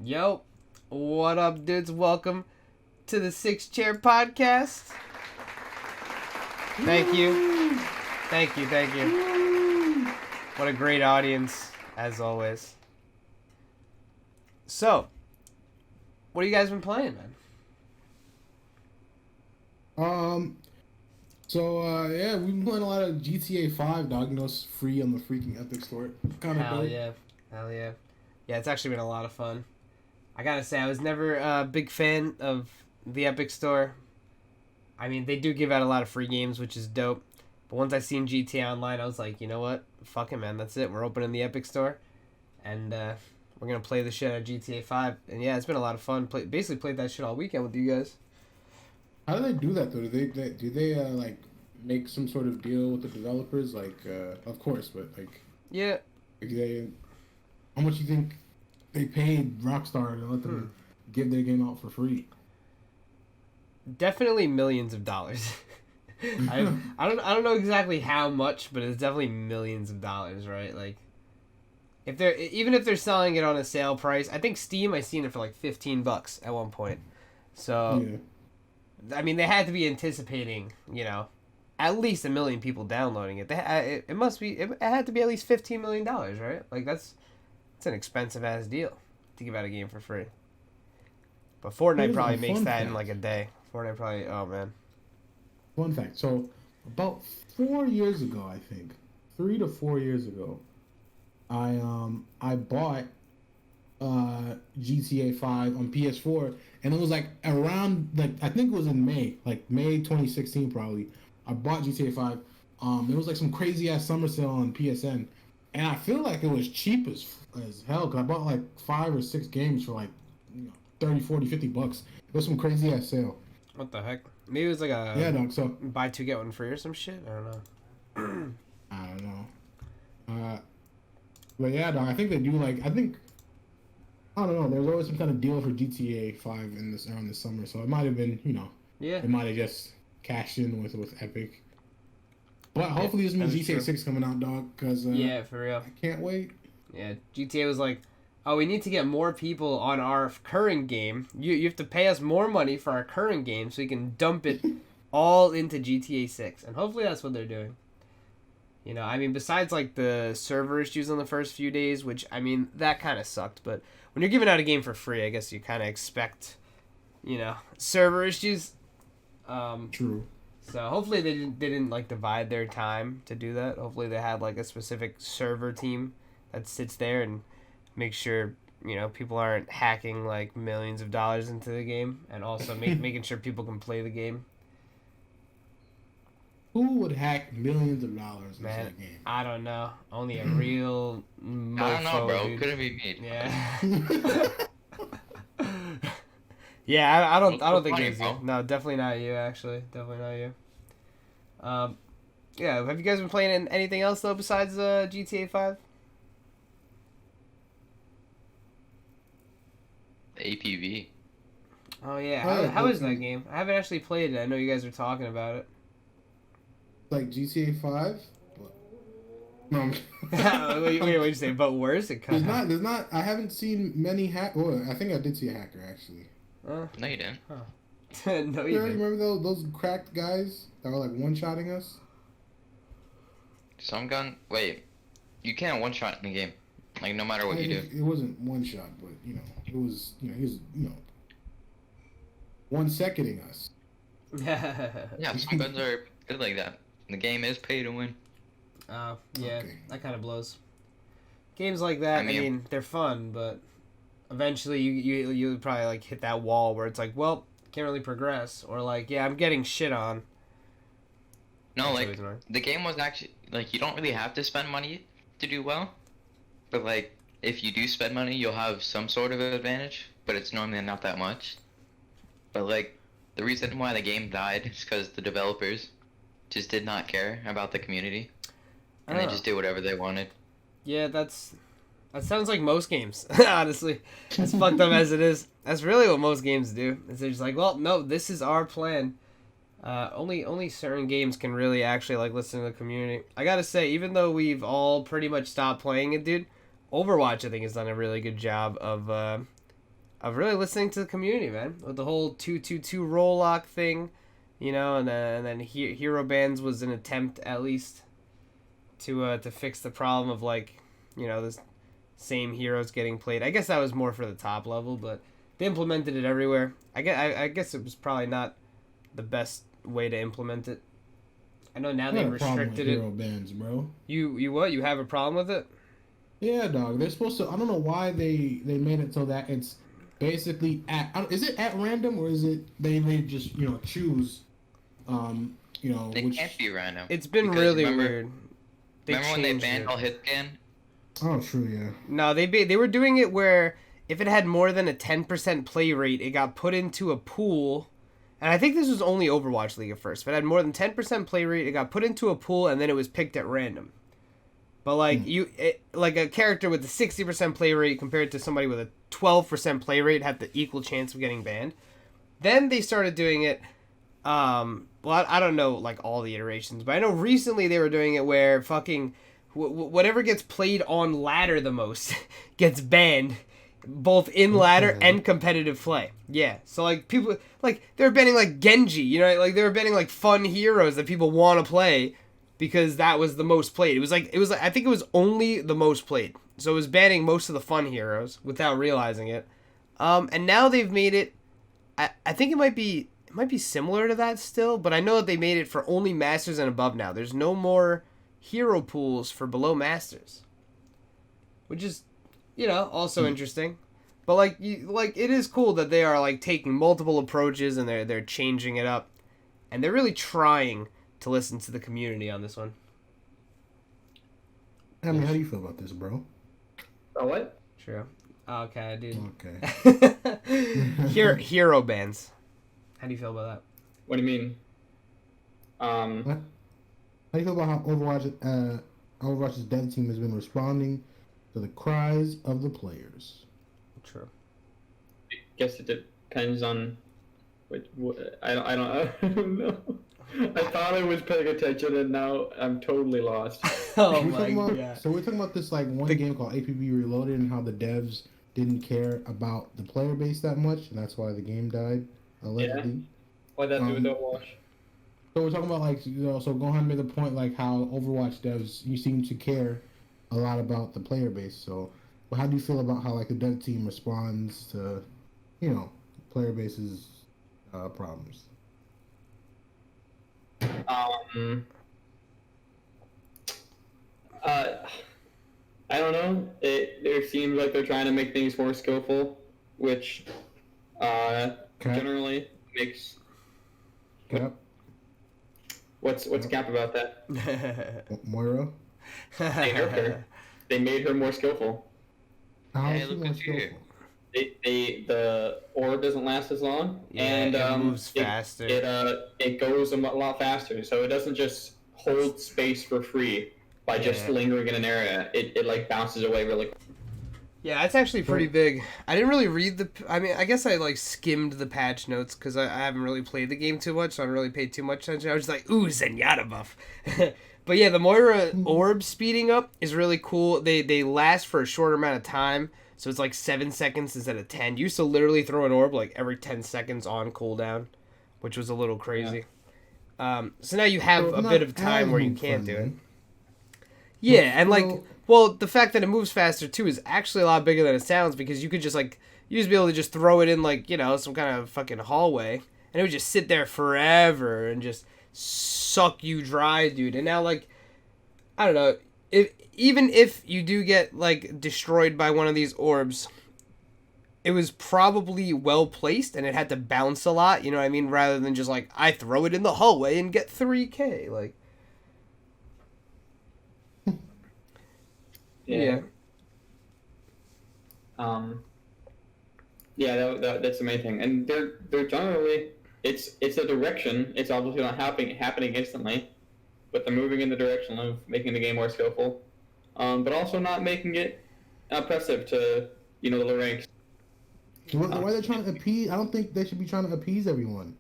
Yo, what up, dudes? Welcome to the Six Chair Podcast. Thank you. Thank you, thank you. What a great audience, as always. So, what have you guys been playing, man? Yeah, we've been playing a lot of GTA 5, dog. You know, it's free on the freaking Epic Store. Kind of Hell dope. yeah. Hell yeah. Yeah, it's actually been a lot of fun. I gotta say, I was never a big fan of the Epic Store. I mean, they do give out a lot of free games, which is dope. But once I seen GTA Online, I was like, you know what? Fuck it, man. That's it. We're opening the Epic Store. And we're going to play the shit out of GTA 5. And yeah, it's been a lot of fun. Basically played that shit all weekend with you guys. How do they do that though? Do they like make some sort of deal with the developers? Like, of course, but Yeah. how much you think they paid Rockstar to let them give their game out for free? Definitely millions of dollars. I don't know exactly how much, but it's definitely millions of dollars, right? Like, even if they're selling it on a sale price, I think Steam, I seen it for like $15 at one point. So Yeah. I mean, they had to be anticipating, at least 1 million people downloading it. It had to be at least $15 million, right? Like it's an expensive ass deal to give out a game for free. But Fortnite Here's probably a makes fun that in fact. like a day. Fortnite probably, oh man. Fun fact. So, about 4 years ago, I think, 3 to 4 years ago, I bought GTA 5 on PS4, and it was like around I think it was in May, like May 2016 probably. I bought GTA 5. It was like some crazy ass summer sale on PSN, and I feel like it was cheap as hell because I bought like 5 or 6 games for like 30, 40, $50. It was some crazy ass sale. What the heck? Maybe it was like a Yeah, dog. So buy two get one free or some shit. I don't know. I don't know. But yeah, dog. I think they do I don't know. There's always some kind of deal for GTA 5 in this around this summer, so it might have been, Yeah. it might have just cashed in with Epic. But hopefully this means that's GTA true. 6 coming out, dog. Because Yeah, for real. I can't wait. Yeah, GTA was like, oh, we need to get more people on our current game. You have to pay us more money for our current game so you can dump it all into GTA 6. And hopefully that's what they're doing. I mean, besides like the server issues on the first few days, which, I mean, that kind of sucked. But when you're giving out a game for free, I guess you kind of expect, server issues. True. So hopefully they didn't like divide their time to do that. Hopefully they had like a specific server team that sits there and makes sure people aren't hacking like millions of dollars into the game, and also making sure people can play the game. Who would hack millions of dollars into Man, a game? I don't know. Only a real mofo, I don't know, bro. dude. Couldn't be me. Yeah. Yeah, I don't think funny, it's you. bro. No, definitely not you. Actually, definitely not you. Yeah. Have you guys been playing anything else though besides GTA 5? APV. Oh yeah. Oh, How is that okay. game? I haven't actually played it. I know you guys are talking about it. Like GTA 5? No, Wait, what'd you say? But worse? It kind of. there's not, I haven't seen many Well, I think I did see a hacker, actually. No, you didn't. No, You you already didn't. remember those cracked guys that were like one-shotting us? Some gun. Wait, you can't one shot in the game. Like no matter what you do. It wasn't one shot, but it was he was 1 seconding us. Yeah, some guns are good like that. The game is pay to win. Yeah, Okay. that kind of blows. Games like that, I I mean- mean, they're fun, but eventually you would probably like hit that wall where it's like, well, can't really progress, or like, yeah, I'm getting shit on. No, That's like always annoying. the game was actually like you don't really have to spend money to do well, but like if you do spend money, you'll have some sort of advantage, but it's normally not that much. But like the reason why the game died is because the developers just did not care about the community, and they Oh. just did whatever they wanted. Yeah, that sounds like most games. Honestly, as fucked up as it is, that's really what most games do. Is they're just like, well, no, this is our plan. Only certain games can really actually like listen to the community. I gotta say, even though we've all pretty much stopped playing it, dude, Overwatch I think has done a really good job of really listening to the community, man, with the whole 2-2-2 roll lock thing, and then hero bans was an attempt at least to fix the problem of like, the same heroes getting played. I guess that was more for the top level, but they implemented it everywhere. I guess it was probably not the best way to implement it. I know now they restricted it. Hero bans, bro. You what? You have a problem with it? Yeah, dog. They're supposed to. I don't know why they made it so that it's basically is it at random or is it they just choose, It which can't be random. It's been really weird. Remember when they banned all hit scan? Oh, true, yeah. No, they were doing it where if it had more than a 10% play rate, it got put into a pool. And I think this was only Overwatch League at first. If it had more than 10% play rate, it got put into a pool and then it was picked at random. But like like a character with a 60% play rate compared to somebody with a 12% play rate had the equal chance of getting banned. Then they started doing it. Well, I don't know like all the iterations, but I know recently they were doing it where fucking whatever gets played on ladder the most gets banned, both in ladder and competitive play. Yeah, so like people like they were banning like Genji, like they were banning like fun heroes that people want to play because that was the most played. It was like I think it was only the most played, so it was banning most of the fun heroes without realizing it. And now they've made it. I think it might be similar to that still, but I know that they made it for only masters and above now. There's no more hero pools for below masters, which is also interesting. But like it is cool that they are like taking multiple approaches and they're changing it up, and they're really trying to listen to the community on this one. I mean, how do you feel about this, bro? Oh, what? True. Okay, dude. Okay. Hero bans. How do you feel about that? What do you mean? What? How do you feel about how Overwatch's dev team has been responding to the cries of the players? True. I guess it depends on what I don't know. I thought I was paying attention and now I'm totally lost. Oh my god. So we're talking about this like one game called APB Reloaded and how the devs didn't care about the player base that much, and that's why the game died, allegedly. Yeah. Why'd that do with Overwatch? So we're talking about like so Gohan made the point like how Overwatch devs you seem to care a lot about the player base. So how do you feel about how like the dev team responds to player base's problems? I don't know. It seems like they're trying to make things more skillful, which generally makes. Cap? What's Cap about that? Moira? They nerfed her. They made her more skillful. How Hey, is she look more at you. skillful? The orb doesn't last as long, And and it moves faster. It goes a lot faster, so it doesn't just hold space for free by just lingering in an area. It like bounces away really quick. Yeah, that's actually pretty big. I didn't really read I guess I like skimmed the patch notes because I haven't really played the game too much, so I don't really paid too much attention. I was just like, ooh, Zenyatta buff. But yeah, the Moira orb speeding up is really cool. They last for a shorter amount of time, so it's like 7 seconds instead of 10. You used to literally throw an orb like every 10 seconds on cooldown, which was a little crazy. Yeah. So now you have a bit of time where you can't do it. Yeah, and like, well, the fact that it moves faster too is actually a lot bigger than it sounds because you could just like, you used to be able to just throw it in like, some kind of fucking hallway and it would just sit there forever and just suck you dry, dude. And now like, I don't know, even if you do get like destroyed by one of these orbs, it was probably well placed and it had to bounce a lot, you know what I mean? Rather than just like, I throw it in the hallway and get 3K, like. Yeah. That's the main thing, and they're generally it's a direction. It's obviously not happening instantly, but they're moving in the direction of making the game more skillful, but also not making it oppressive to the low ranks. Why are they trying to appease? I don't think they should be trying to appease everyone.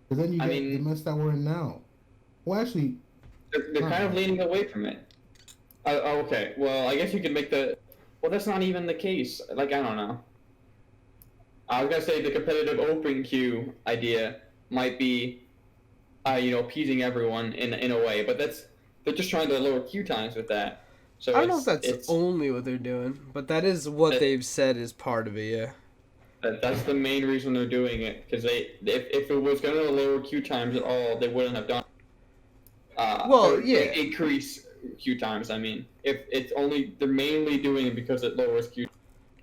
Because then you get the mess that we're in now. Well, actually, they're kind of leaning away from it. Okay. Well, I guess you could make the. Well, that's not even the case. Like, I don't know. I was gonna say the competitive open queue idea might be, appeasing everyone in a way, but they're just trying to lower queue times with that. So I don't know if that's it's only what they're doing, but that is what that, they've said is part of it. Yeah. that's the main reason they're doing it, because if it was gonna lower queue times at all, they wouldn't have done. Well, Or yeah. increase queue times. I mean, if it's only they're mainly doing it because it lowers queue.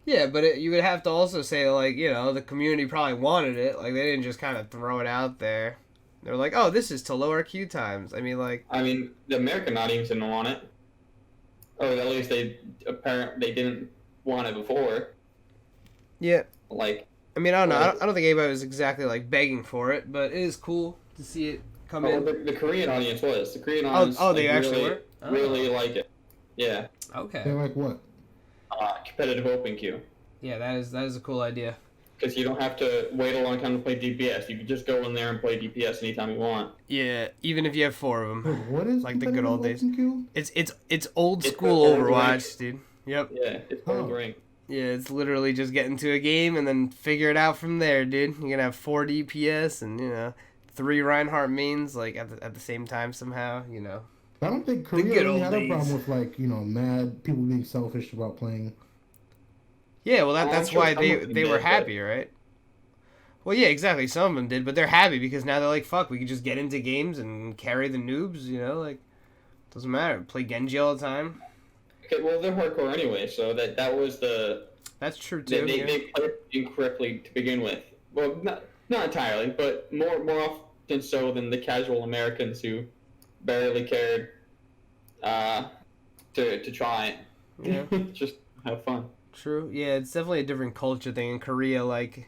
Yeah, but you would have to also say, like, the community probably wanted it. Like, they didn't just kind of throw it out there. They're like, oh, this is to lower queue times. I mean, like... I mean, the American audience didn't want it. Or at least they didn't want it before. Yeah. Like... I mean, I don't know. I don't think anybody was exactly, like, begging for it, but it is cool to see it come in. The Korean audience was. The Korean audience they actually were? Really like it. Yeah. Okay. They're like what? Competitive open queue. Yeah, that is a cool idea. Because you don't have to wait a long time to play DPS. You can just go in there and play DPS anytime you want. Yeah, even if you have 4 of them. Wait, what is like the good old days? Queue? It's old school Overwatch, dude. Yep. Yeah, it's World Rank. Yeah, it's literally just get into a game and then figure it out from there, dude. You're gonna have 4 DPS and 3 Reinhardt mains like at the same time somehow. I don't think Korea really had a problem with mad people being selfish about playing. Yeah, well that's sure why some of them they were did, happy, right? Well, yeah, exactly. Some of them did, but they're happy because now they're like, fuck, we can just get into games and carry the noobs. Like doesn't matter. Play Genji all the time. Okay, well, they're hardcore anyway, so that was the... That's true, too. They played incorrectly to begin with. Well, not entirely, but more often so than the casual Americans who barely cared to try it. Yeah. Just have fun. True. Yeah, it's definitely a different culture thing. In Korea, like,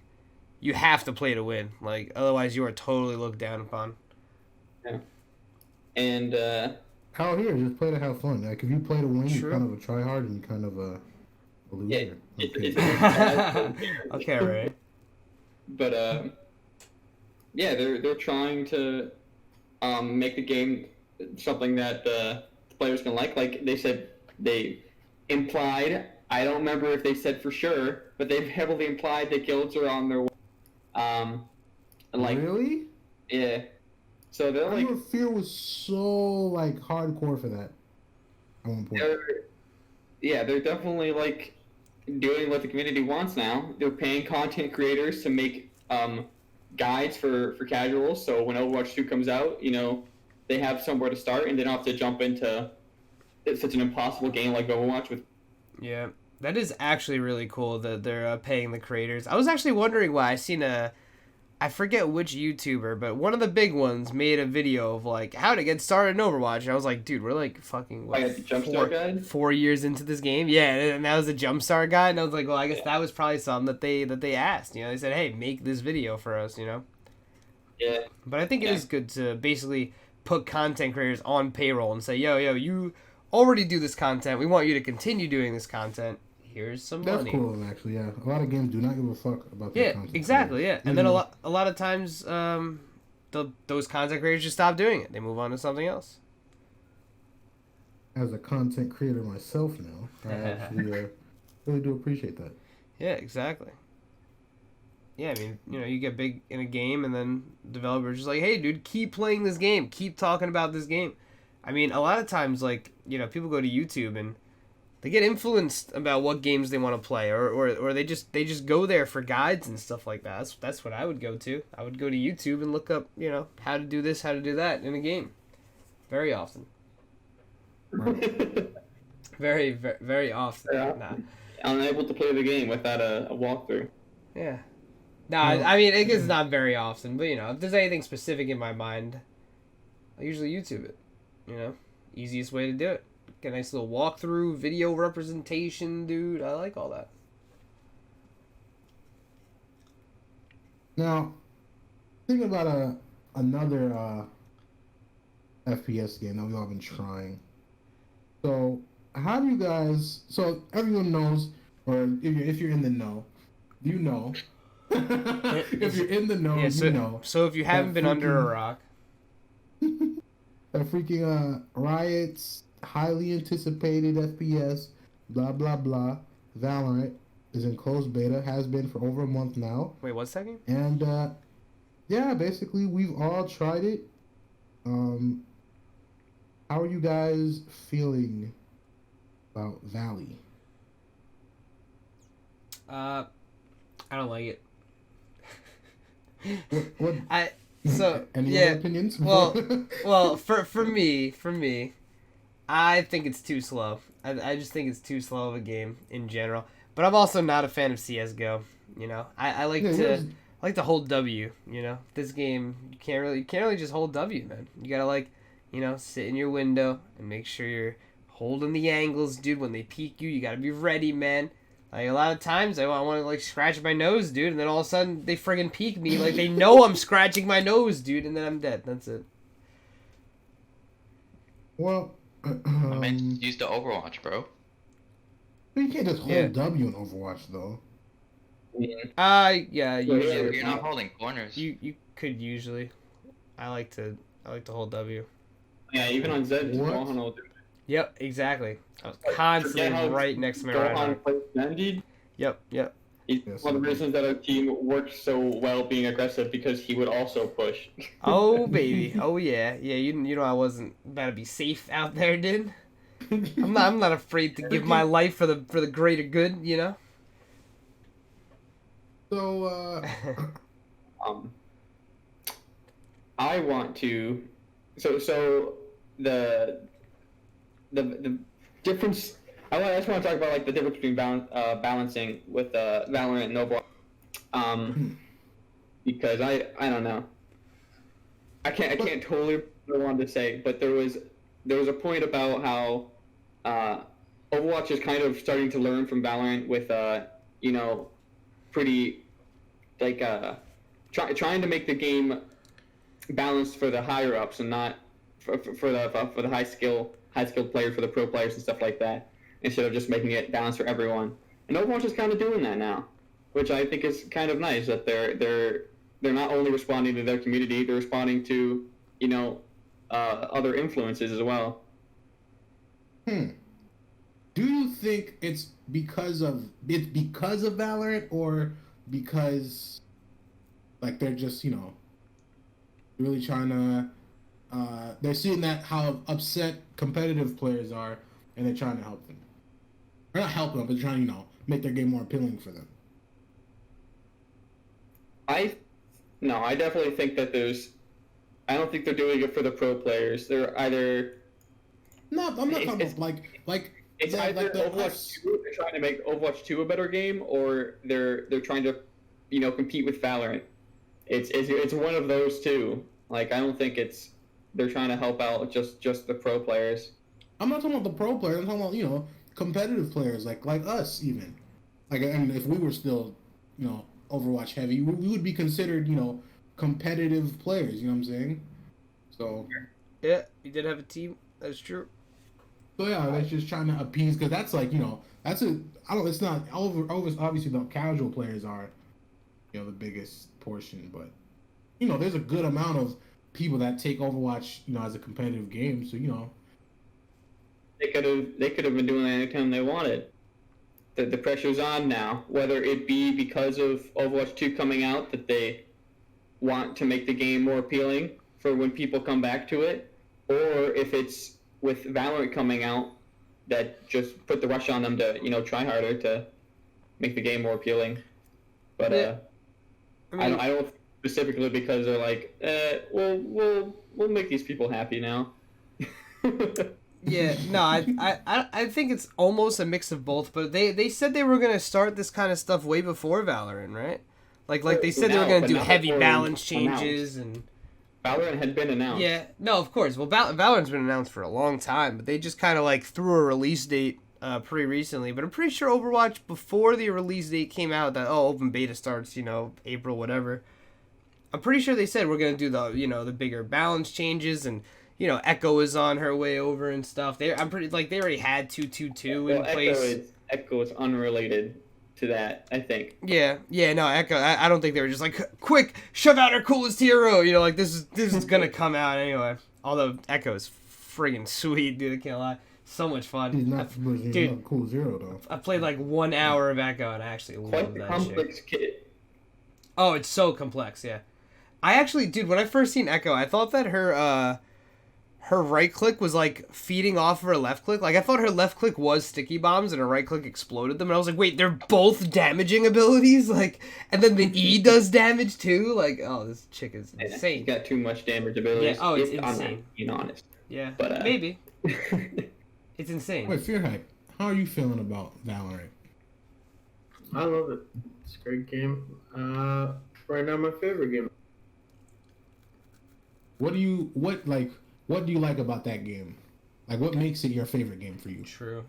you have to play to win. Like, otherwise you are totally looked down upon. Yeah. And, Out here, just play to have fun. Like, if you play to win, True. you're kind of a tryhard and you're kind of a loser. Okay, right. But, yeah, they're trying to make the game something that the players can like. Like they said, they implied, I don't remember if they said for sure, but they've heavily implied that guilds are on their way. Really? Yeah. So they're I like... remember Fear was so, hardcore for that at one point. They're definitely, doing what the community wants now. They're paying content creators to make guides for casuals, so when Overwatch 2 comes out, they have somewhere to start, and they don't have to jump into such an impossible game like Overwatch with... Yeah, that is actually really cool that they're paying the creators. I was actually wondering why. I seen I forget which YouTuber, but one of the big ones made a video of how to get started in Overwatch. And I was like, dude, we're fucking guide? 4 years into this game. Yeah, and that was a jumpstart guide. And I was like, well, I guess that was probably something that they asked. They said, hey, make this video for us. Yeah. But I think it is good to basically put content creators on payroll and say, yo, you already do this content. We want you to continue doing this content. Here's some money. That's cool, actually. Yeah, a lot of games do not give a fuck about that content. Yeah, exactly. Yeah, and then a lot of times, those content creators just stop doing it. They move on to something else. As a content creator myself now, I actually really do appreciate that. Yeah, exactly. Yeah, I mean, you get big in a game, and then developers just like, hey, dude, keep playing this game, keep talking about this game. I mean, a lot of times, people go to YouTube and they get influenced about what games they want to play, or they just go there for guides and stuff like that. That's what I would go to. I would go to YouTube and look up, how to do this, how to do that in a game. Very often. Right. Very, very, very often. Yeah. Nah. Unable to play the game without a walkthrough. Yeah. Nah, I mean, I guess it's not very often, but, if there's anything specific in my mind, I usually YouTube it. Easiest way to do it. Get a nice little walkthrough, video representation, dude. I like all that. Now, thinking about another FPS game that we've all been trying. So, how do you guys... So, everyone knows, or if you're in the know, you know. If you're in the know, you know. So, if you haven't been under a rock... That freaking Riot's highly anticipated FPS, blah, blah, blah, Valorant, is in closed beta, has been for over a month now. Wait, what's that game? And yeah, basically we've all tried it. How are you guys feeling about Valley? I don't like it. What any yeah. other opinions? Well, for me, I think it's too slow. I just think it's too slow of a game in general. But I'm also not a fan of CS:GO. You know, I like I like to hold W. You know, this game you can't really just hold W, man. You gotta sit in your window and make sure you're holding the angles, dude. When they peek you, you gotta be ready, man. Like, a lot of times I want to scratch my nose, dude, and then all of a sudden they friggin' peek me like they know I'm scratching my nose, dude, and then I'm dead. That's it. Well, I meant use the Overwatch, bro. you can't just hold W in Overwatch though. Yeah, You're not holding corners. You could usually. I like to hold W. Yeah, even on Zed, Gohan will do it. Yep, exactly. I was constantly right next to my Gohan right. plays Yep. It's one of the reasons that our team worked so well being aggressive, because he would also push. Oh baby, oh yeah. You know I wasn't about to be safe out there, dude. I'm not afraid to give my life for the greater good, you know. So I want to. So the difference. I just want to talk about like the difference between balancing with Valorant and Overwatch. Because I don't know. I can't totally remember what I wanted to say, but there was a point about how Overwatch is kind of starting to learn from Valorant with pretty like trying to make the game balanced for the higher ups and not for the high skilled players, for the pro players and stuff like that, instead of just making it balanced for everyone. And Overwatch is kind of doing that now, which I think is kind of nice, that they're not only responding to their community, they're responding to other influences as well. Do you think it's because of Valorant, or because like they're just really trying to they're seeing that how upset competitive players are, and they're trying to help them, or not help them, but trying to make their game more appealing for them? I definitely think that I don't think they're doing it for the pro players. They're either I'm not talking about like it's either Overwatch 2, they're trying to make Overwatch 2 a better game, or they're trying to compete with Valorant. It's one of those two. Like, I don't think they're trying to help out just the pro players. I'm not talking about the pro players. I'm talking about competitive players like us even. Like, and if we were still Overwatch heavy, we would be considered competitive players. You know what I'm saying? So yeah, you did have a team. That's true. So yeah, that's just trying to appease, because that's like it's not over. Obviously, the casual players are the biggest portion, but there's a good amount of people that take Overwatch as a competitive game. So they could have been doing that anytime they wanted. The pressure's on now, whether it be because of Overwatch 2 coming out, that they want to make the game more appealing for when people come back to it, or if it's with Valorant coming out, that just put the rush on them to try harder to make the game more appealing. But yeah. I don't specifically because they're like, we'll make these people happy now. Yeah, no, I think it's almost a mix of both, but they said they were gonna start this kind of stuff way before Valorant, right? Like they said they were gonna do heavy balance changes and. Valorant had been announced. Yeah, no, of course. Well, Valorant's been announced for a long time, but they just kind of threw a release date pretty recently. But I'm pretty sure Overwatch, before the release date came out, that open beta starts April whatever. I'm pretty sure they said we're gonna do the the bigger balance changes, and Echo is on her way over and stuff. I'm pretty they already had 222 in place. Echo is unrelated to that, I think. Yeah, no, Echo. I don't think they were just like, quick, shove out our coolest hero. This is gonna come out anyway. Although Echo is friggin' sweet, dude. I can't lie. So much fun. He's not Dude. not Cool Zero though. I played like 1 hour of Echo and I actually Quite love the that complex shit. kit. Oh, it's so complex, yeah. I actually, dude, when I first seen Echo, I thought that her right click was like feeding off of her left click. Like I thought her left click was sticky bombs and her right click exploded them. And I was like, wait, they're both damaging abilities? Like, and then the E does damage too? Like, oh, this chick is He's insane. got too much damage abilities. Yeah, oh, it's I'm not insane. being honest. Yeah, But, maybe. It's insane. Wait, FearHype, how are you feeling about Valorant? I love it. It's a great game. Right now, my favorite game. What do you like about that game? Like, what makes it your favorite game for you? True.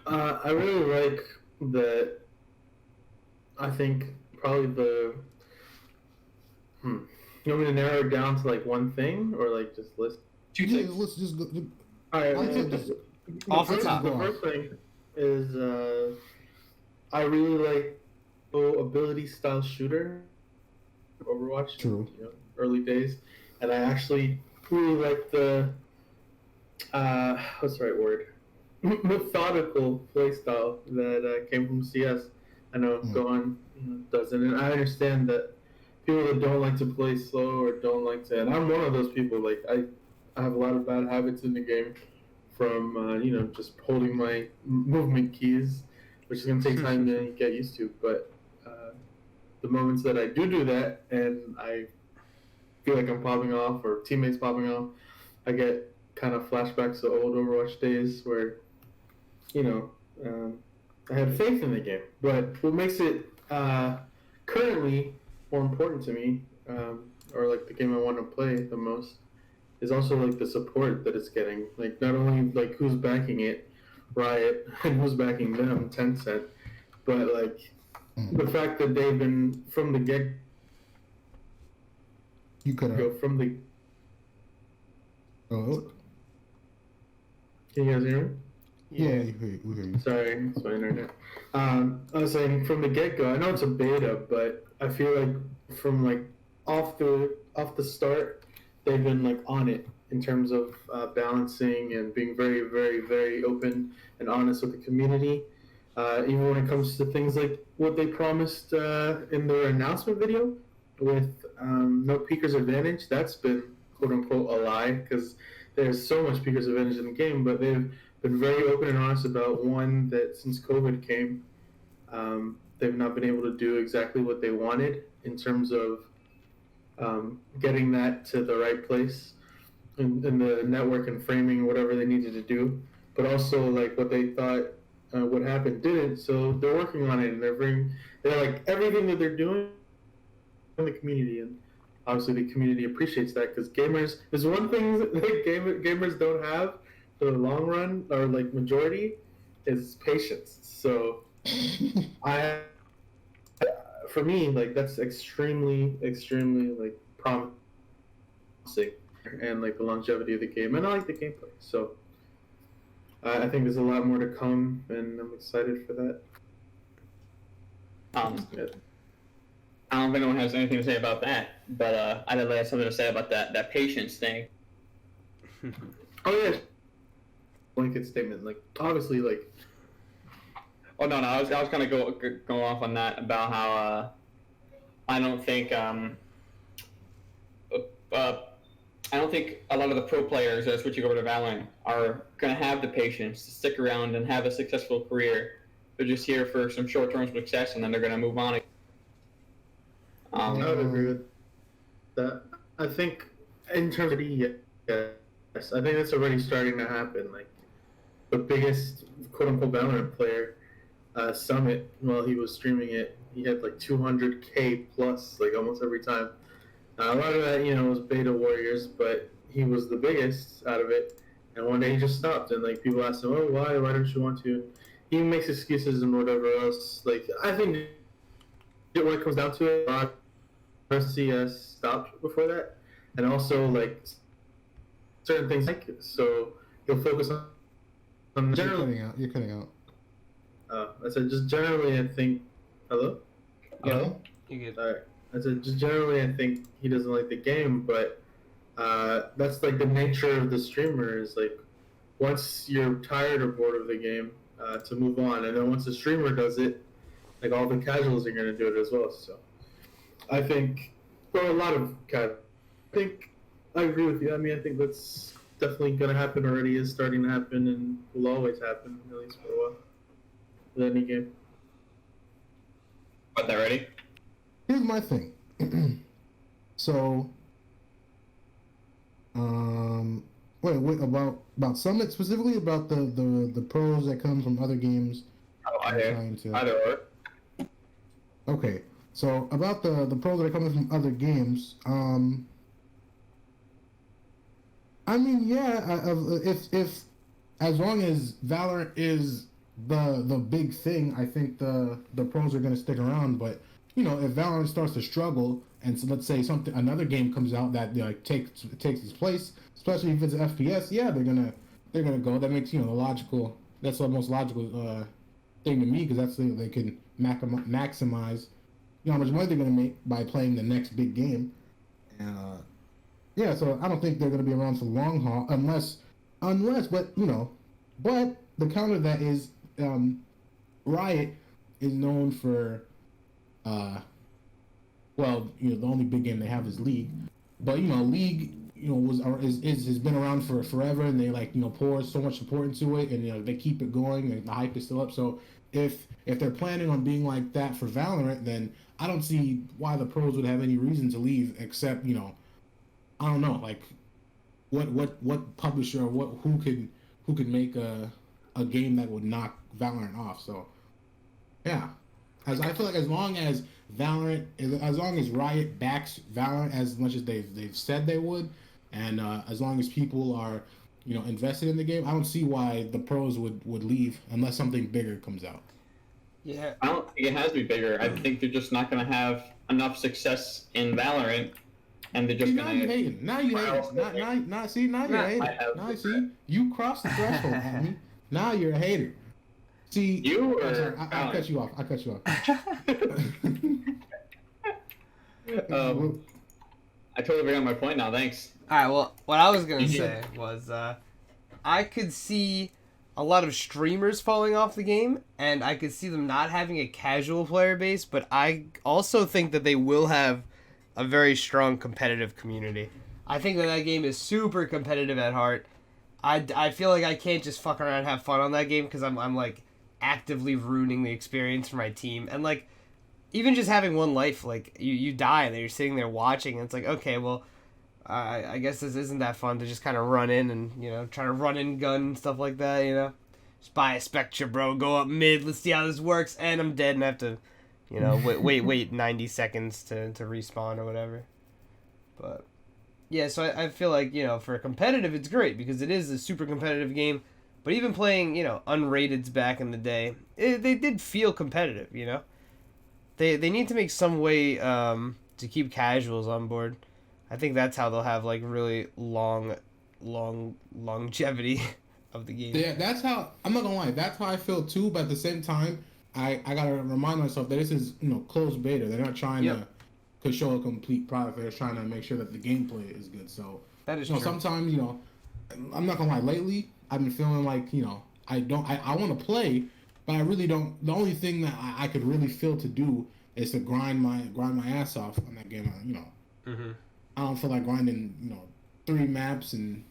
I really like that. I think probably the. You want me to narrow it down to like one thing, or like just list? Let's just go. All right. Let's just- Off the top. The first thing is I really like ability style shooter. Overwatch. True. You know, early days, and I actually really like the what's the right word? Methodical playstyle that came from CS. I know Gohan doesn't, and I understand that people that don't like to play slow or don't like to, and I'm one of those people. Like I have a lot of bad habits in the game, from just holding my movement keys, which is gonna take time to get used to. But the moments that I do that, and I feel like I'm popping off or teammates popping off, I get kind of flashbacks to old Overwatch days where, I had faith in the game. But what makes it currently more important to me, or like the game I want to play the most, is also like the support that it's getting. Like not only like who's backing it, Riot, and who's backing them, Tencent, but like the fact that they've been from the get go from the. Oh. Can you guys hear me? Yeah, we hear you. Sorry, it's my internet. I was saying from the get go. I know it's a beta, but I feel like from like off the start, they've been like on it in terms of balancing and being very, very, very open and honest with the community. Even when it comes to things like what they promised in their announcement video with no peeker's advantage, that's been quote unquote a lie, because there's so much peeker's advantage in the game, but they've been very open and honest about one that since COVID came, they've not been able to do exactly what they wanted in terms of getting that to the right place in the network and framing whatever they needed to do, but also like what they thought what happened didn't. So they're working on it, and they're like everything that they're doing in the community, and obviously the community appreciates that, because there's one thing that gamers don't have for the long run, or like majority, is patience. So for me, like that's extremely like promising, and like the longevity of the game, and I like the gameplay. So I think there's a lot more to come, and I'm excited for that. I don't think anyone has anything to say about that, but I did have something to say about that patience thing. Oh yeah, blanket statement. Like obviously, like. Oh no, I was kind of go off on that about how I don't think a lot of the pro players that are switching over to Valorant are gonna have the patience to stick around and have a successful career. They're just here for some short-term success, and then they're gonna move on. I would agree with that. I think in terms of yes, I think that's already starting to happen. Like the biggest quote-unquote Valorant player, Summit, while he was streaming it, he had like 200K plus, like almost every time. A lot of that, was beta warriors, but he was the biggest out of it. And one day he just stopped, and like people asked him, "Oh, why? Why don't you want to?" He makes excuses and whatever else. Like I think when it comes down to it, CS stopped before that, and also like certain things like it. So you'll focus on generally. You're cutting out. I said just generally, I think. Hello. Yeah, you good. All right. I said just generally, I think he doesn't like the game, but that's like the nature of the streamer is like once you're tired or bored of the game, to move on. And then once the streamer does it, like all the casuals are gonna do it as well. So I think, well, a lot of casuals. I think I agree with you. I mean, I think that's definitely gonna happen. Already is starting to happen, and will always happen at least for a while with any game. But they're ready. Here's my thing. So, wait about Summit specifically, about the pros that come from other games. Oh, either or. Okay, so about the pros that are coming from other games. I mean, yeah, if as long as Valorant is the big thing, I think the pros are going to stick around. But you know, if Valorant starts to struggle, and so let's say another game comes out that like takes its place, especially if it's an FPS, yeah, they're gonna go. That makes, you know, that's the most logical thing to me, because that's the, they can maximize, you know, how much money they're gonna make by playing the next big game. Yeah, so I don't think they're gonna be around for the long haul unless, but you know, but the counter to that is Riot is known for well, you know, the only big game they have is League, but you know, League, you know, has been around for forever, and they, like, you know, pour so much support into it, and you know, they keep it going, and the hype is still up. So if they're planning on being like that for Valorant, then I don't see why the pros would have any reason to leave, except, you know, I don't know, like what publisher or who could make a game that would knock Valorant off. So yeah, as I feel like as long as Riot backs Valorant as much as they've said they would, and as long as people are, you know, invested in the game, I don't see why the pros would leave unless something bigger comes out. Yeah. I don't think it has to be bigger. I think they're just not going to have enough success in Valorant, and they're just going to. Now you hating. Now you're a hater. Now see, you crossed the threshold, homie. Now you're a hater. See, you or sorry, I cut you off. I totally forgot my point now. Thanks. All right. Well, what I was gonna say was, I could see a lot of streamers falling off the game, and I could see them not having a casual player base. But I also think that they will have a very strong competitive community. I think that game is super competitive at heart. I feel like I can't just fuck around and have fun on that game, because I'm like actively ruining the experience for my team. And like, even just having one life, like you die and then you're sitting there watching, and it's like, okay, well, I guess this isn't that fun to just kind of run in and, you know, try to run and gun and stuff like that, you know, just buy a Spectre, bro, go up mid, let's see how this works, and I'm dead and I have to, you know, wait 90 seconds to respawn or whatever. But yeah, so I feel like, you know, for competitive, it's great because it is a super competitive game. But even playing, you know, unrateds back in the day, they did feel competitive, you know? They need to make some way to keep casuals on board. I think that's how they'll have, like, really long longevity of the game. Yeah, that's how, I'm not gonna lie, that's how I feel too, but at the same time, I gotta remind myself that this is, you know, closed beta. They're not trying to show a complete product. They're trying to make sure that the gameplay is good. So, that is true. Sometimes, you know, I'm not gonna lie, lately, I've been feeling like, you know, I want to play, but I really don't. The only thing that I could really feel to do is to grind my ass off on that game. You know, I don't feel like grinding, you know, 3 maps and,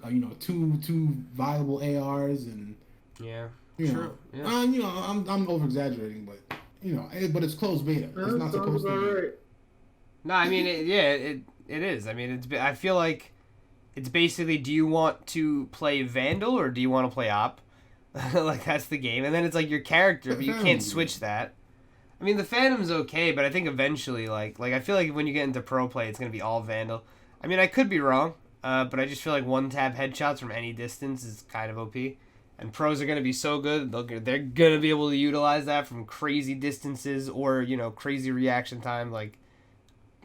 you know, two viable ARs and yeah, you know, you know, I'm over exaggerating, but you know, but it's closed beta. It's not supposed to be. Right. No, I mean, it is. I mean, I feel like it's basically, do you want to play Vandal or do you want to play Op? Like, that's the game. And then it's like your character, but you can't switch that. I mean, the Phantom's okay, but I think eventually, like I feel like when you get into pro play, it's going to be all Vandal. I mean, I could be wrong, but I just feel like one-tap headshots from any distance is kind of OP. And pros are going to be so good, they're going to be able to utilize that from crazy distances or, you know, crazy reaction time, like...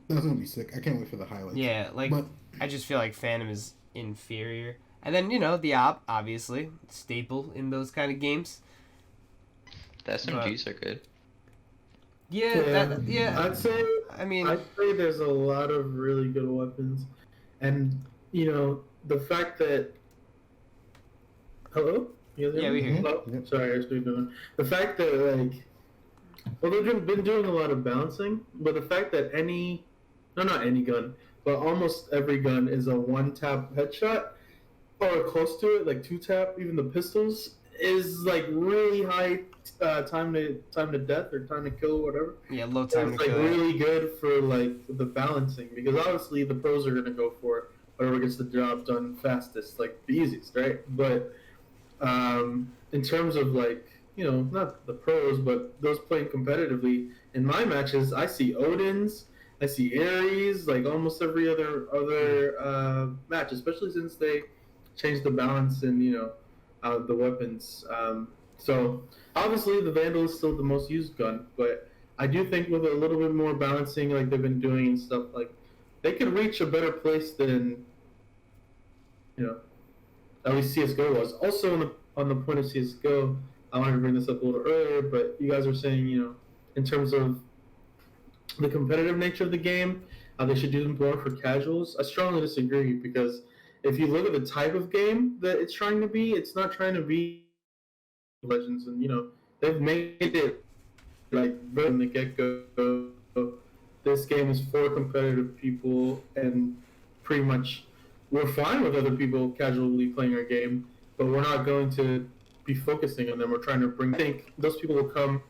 That's going to be sick. I can't wait for the highlights. Yeah, like... But I just feel like Phantom is inferior. And then, you know, the Op, obviously, staple in those kind of games. The SMGs are good. Yeah. I'd say there's a lot of really good weapons. And, you know, the fact that Hello? You guys Yeah, we hear you. Hello? Yep. Sorry, I was doing the fact that like, well, they've been doing a lot of balancing, but the fact that not any gun, but almost every gun is a one tap headshot or close to it, like two tap. Even the pistols is like really high time to death or time to kill, whatever. Yeah, low time It's to like kill. really good for like the balancing because obviously the pros are gonna go for whatever gets the job done fastest, like the easiest, right? But in terms of like not the pros, but those playing competitively in my matches, I see Odins, I see Ares, like almost every other match, especially since they changed the balance in the weapons. So obviously the Vandal is still the most used gun, but I do think with a little bit more balancing, like they've been doing and stuff, like they could reach a better place than at least CS:GO was. Also on the point of CS:GO, I wanted to bring this up a little earlier, but you guys were saying in terms of the competitive nature of the game, they should do them more for casuals. I strongly disagree because if you look at the type of game that it's trying to be, it's not trying to be Legends, and they've made it like from the get go. This game is for competitive people, and pretty much we're fine with other people casually playing our game, but we're not going to be focusing on them. We're trying to bring. I think those people will come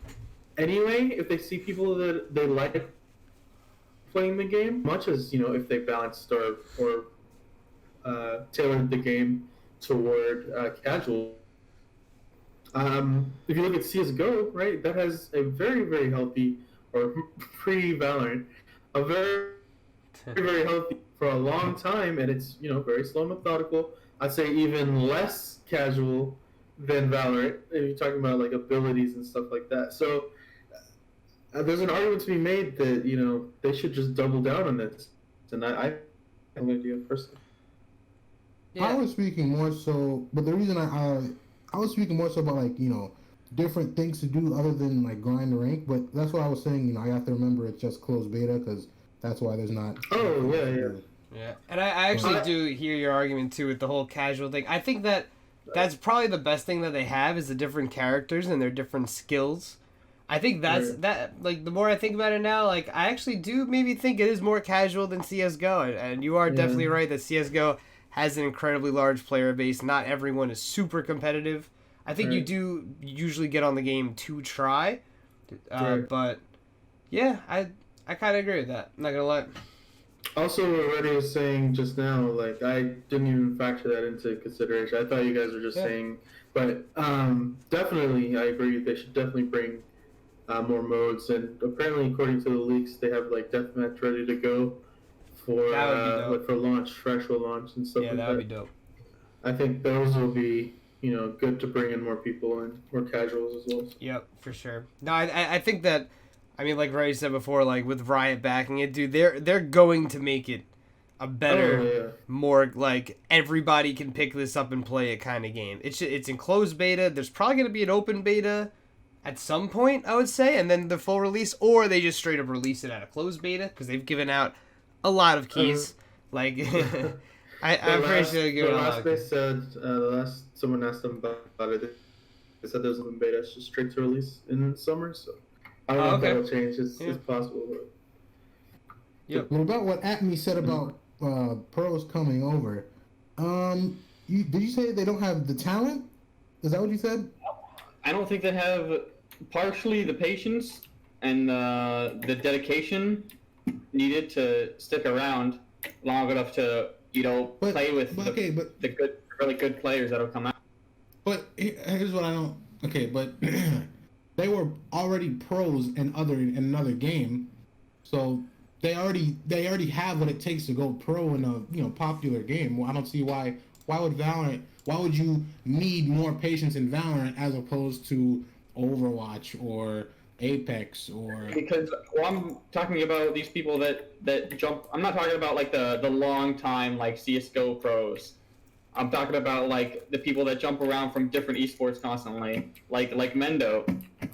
anyway if they see people that they like playing the game, much as if they balanced or tailored the game toward casual. If you look at CS:GO, right, that has a very, very healthy, or pre-Valorant, a very, very healthy for a long time, and it's very slow, methodical. I'd say even less casual than Valorant if you're talking about like abilities and stuff like that. So there's an argument to be made that they should just double down on this, and I have an idea personally. Yeah. I was speaking more so, but the reason I was speaking more so about like different things to do other than like grind the rank. But that's what I was saying. I have to remember it's just closed beta because that's why there's not. Oh yeah. Yeah, and I actually do hear your argument too with the whole casual thing. I think that's probably the best thing that they have is the different characters and their different skills. I think that like the more I think about it now, like I actually do maybe think it is more casual than CS:GO, and you are definitely right that CS:GO has an incredibly large player base. Not everyone is super competitive. I think you do usually get on the game to try, but yeah, I kind of agree with that. I'm not gonna lie. Also, what RedE was saying just now, like I didn't even factor that into consideration. I thought you guys were just saying, but definitely I agree. They should definitely bring more modes, and apparently, according to the leaks, they have like deathmatch ready to go for like for launch, for actual launch and stuff. Yeah, that would be dope. I think those will be good to bring in more people and more casuals as well. Yep, for sure. No, I think that. I mean, like Ray said before, like with Riot backing it, dude, they're going to make it a better, more like everybody can pick this up and play it kind of game. It's in closed beta. There's probably gonna be an open beta at some point, I would say, and then the full release, or they just straight up release it at a closed beta because they've given out a lot of keys. I'm pretty sure they're giving out a lot of keys. The last someone asked them about it, they said there's open beta, it's just straight to release in summer. So. I don't know if that'll change. It's possible. But... Yep. What about what Acme said about pros coming over? Did you say they don't have the talent? Is that what you said? I don't think they have partially the patience and the dedication needed to stick around long enough to play with the good, really good players that'll come out. But here's what I don't. Okay, but. They were already pros in another game, so they already have what it takes to go pro in a popular game. Well, I don't see why would Valorant. Why would you need more patience in Valorant as opposed to Overwatch or Apex or? Because I'm talking about these people that jump. I'm not talking about like the long time like CS:GO pros. I'm talking about like the people that jump around from different esports constantly, like Mendo,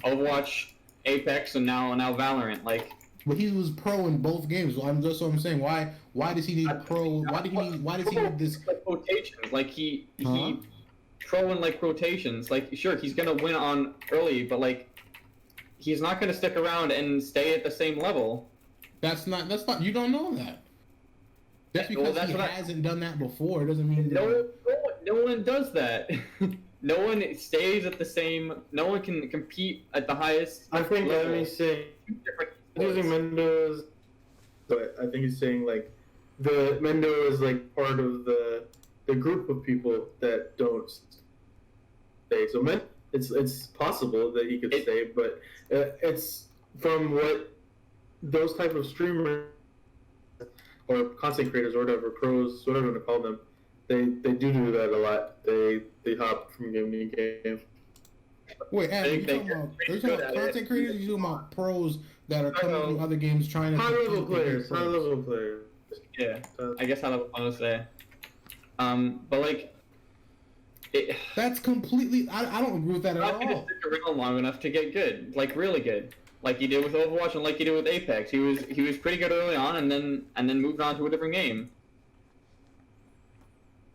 Overwatch, Apex, and now Valorant. Like, but he was pro in both games. So that's what I'm saying. Why does he need pro? Why does he need this? Quotations. Like he pro in like rotations. Like, sure, he's gonna win on early, but like, he's not gonna stick around and stay at the same level. That's not. You don't know that. Just because he hasn't done that before doesn't mean no one does that. No one stays at the same. No one can compete at the highest. I think level. he's saying using Mendo, but I think he's saying like the Mendo is like part of the group of people that don't stay. So it's possible that he could stay, but it's from what those type of streamers or content creators or whatever, pros, whatever you want to call them, they do that a lot. They hop from game to game. Wait, Adam, are you talking about content creators? Or are you talking about pros that are coming from other games trying to high level players? Yeah, I guess I would say. But like, that's completely. I don't agree with that at all. Not gonna stick around long enough to get good, like really good, like he did with Overwatch and like he did with Apex. He was pretty good early on, and then moved on to a different game.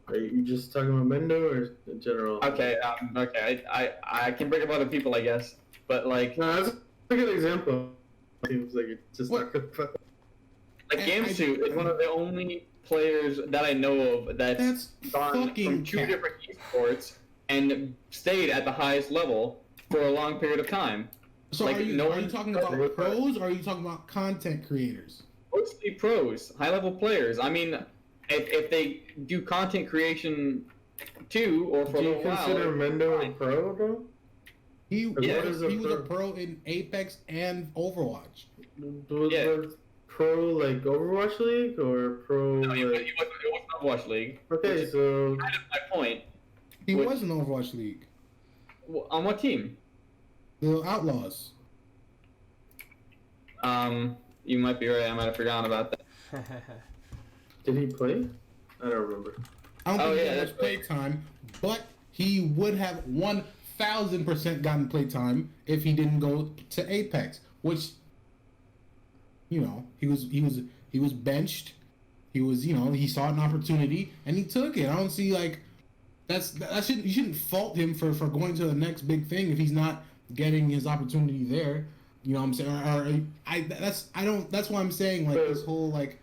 Are you just talking about Mendo or in general? Okay, okay. I can bring up other people, I guess, but like. No, that's a good example. Seems like it's just not good. Like GameSuit is one of the only players that I know of that's gone from two different esports and stayed at the highest level for a long period of time. So like, are you talking about pros or are you talking about content creators? Mostly pros, high-level players. I mean, if they do content creation too, or for a little while. Do you consider Mendo a pro, though? He was a pro in Apex and Overwatch. Was pro like Overwatch League or pro? No, it wasn't Overwatch League. Okay, so kind of my point. He was in Overwatch League. On what team? The Outlaws. You might be right. I might have forgotten about that. Did he play? I don't remember. I don't think he had much play time, but he would have 1,000% gotten play time if he didn't go to Apex, which, you know, he was benched. He was, you know, he saw an opportunity and he took it. I don't see like you shouldn't fault him for going to the next big thing if he's not getting his opportunity there. You know what I'm saying? That's why I'm saying like this whole like.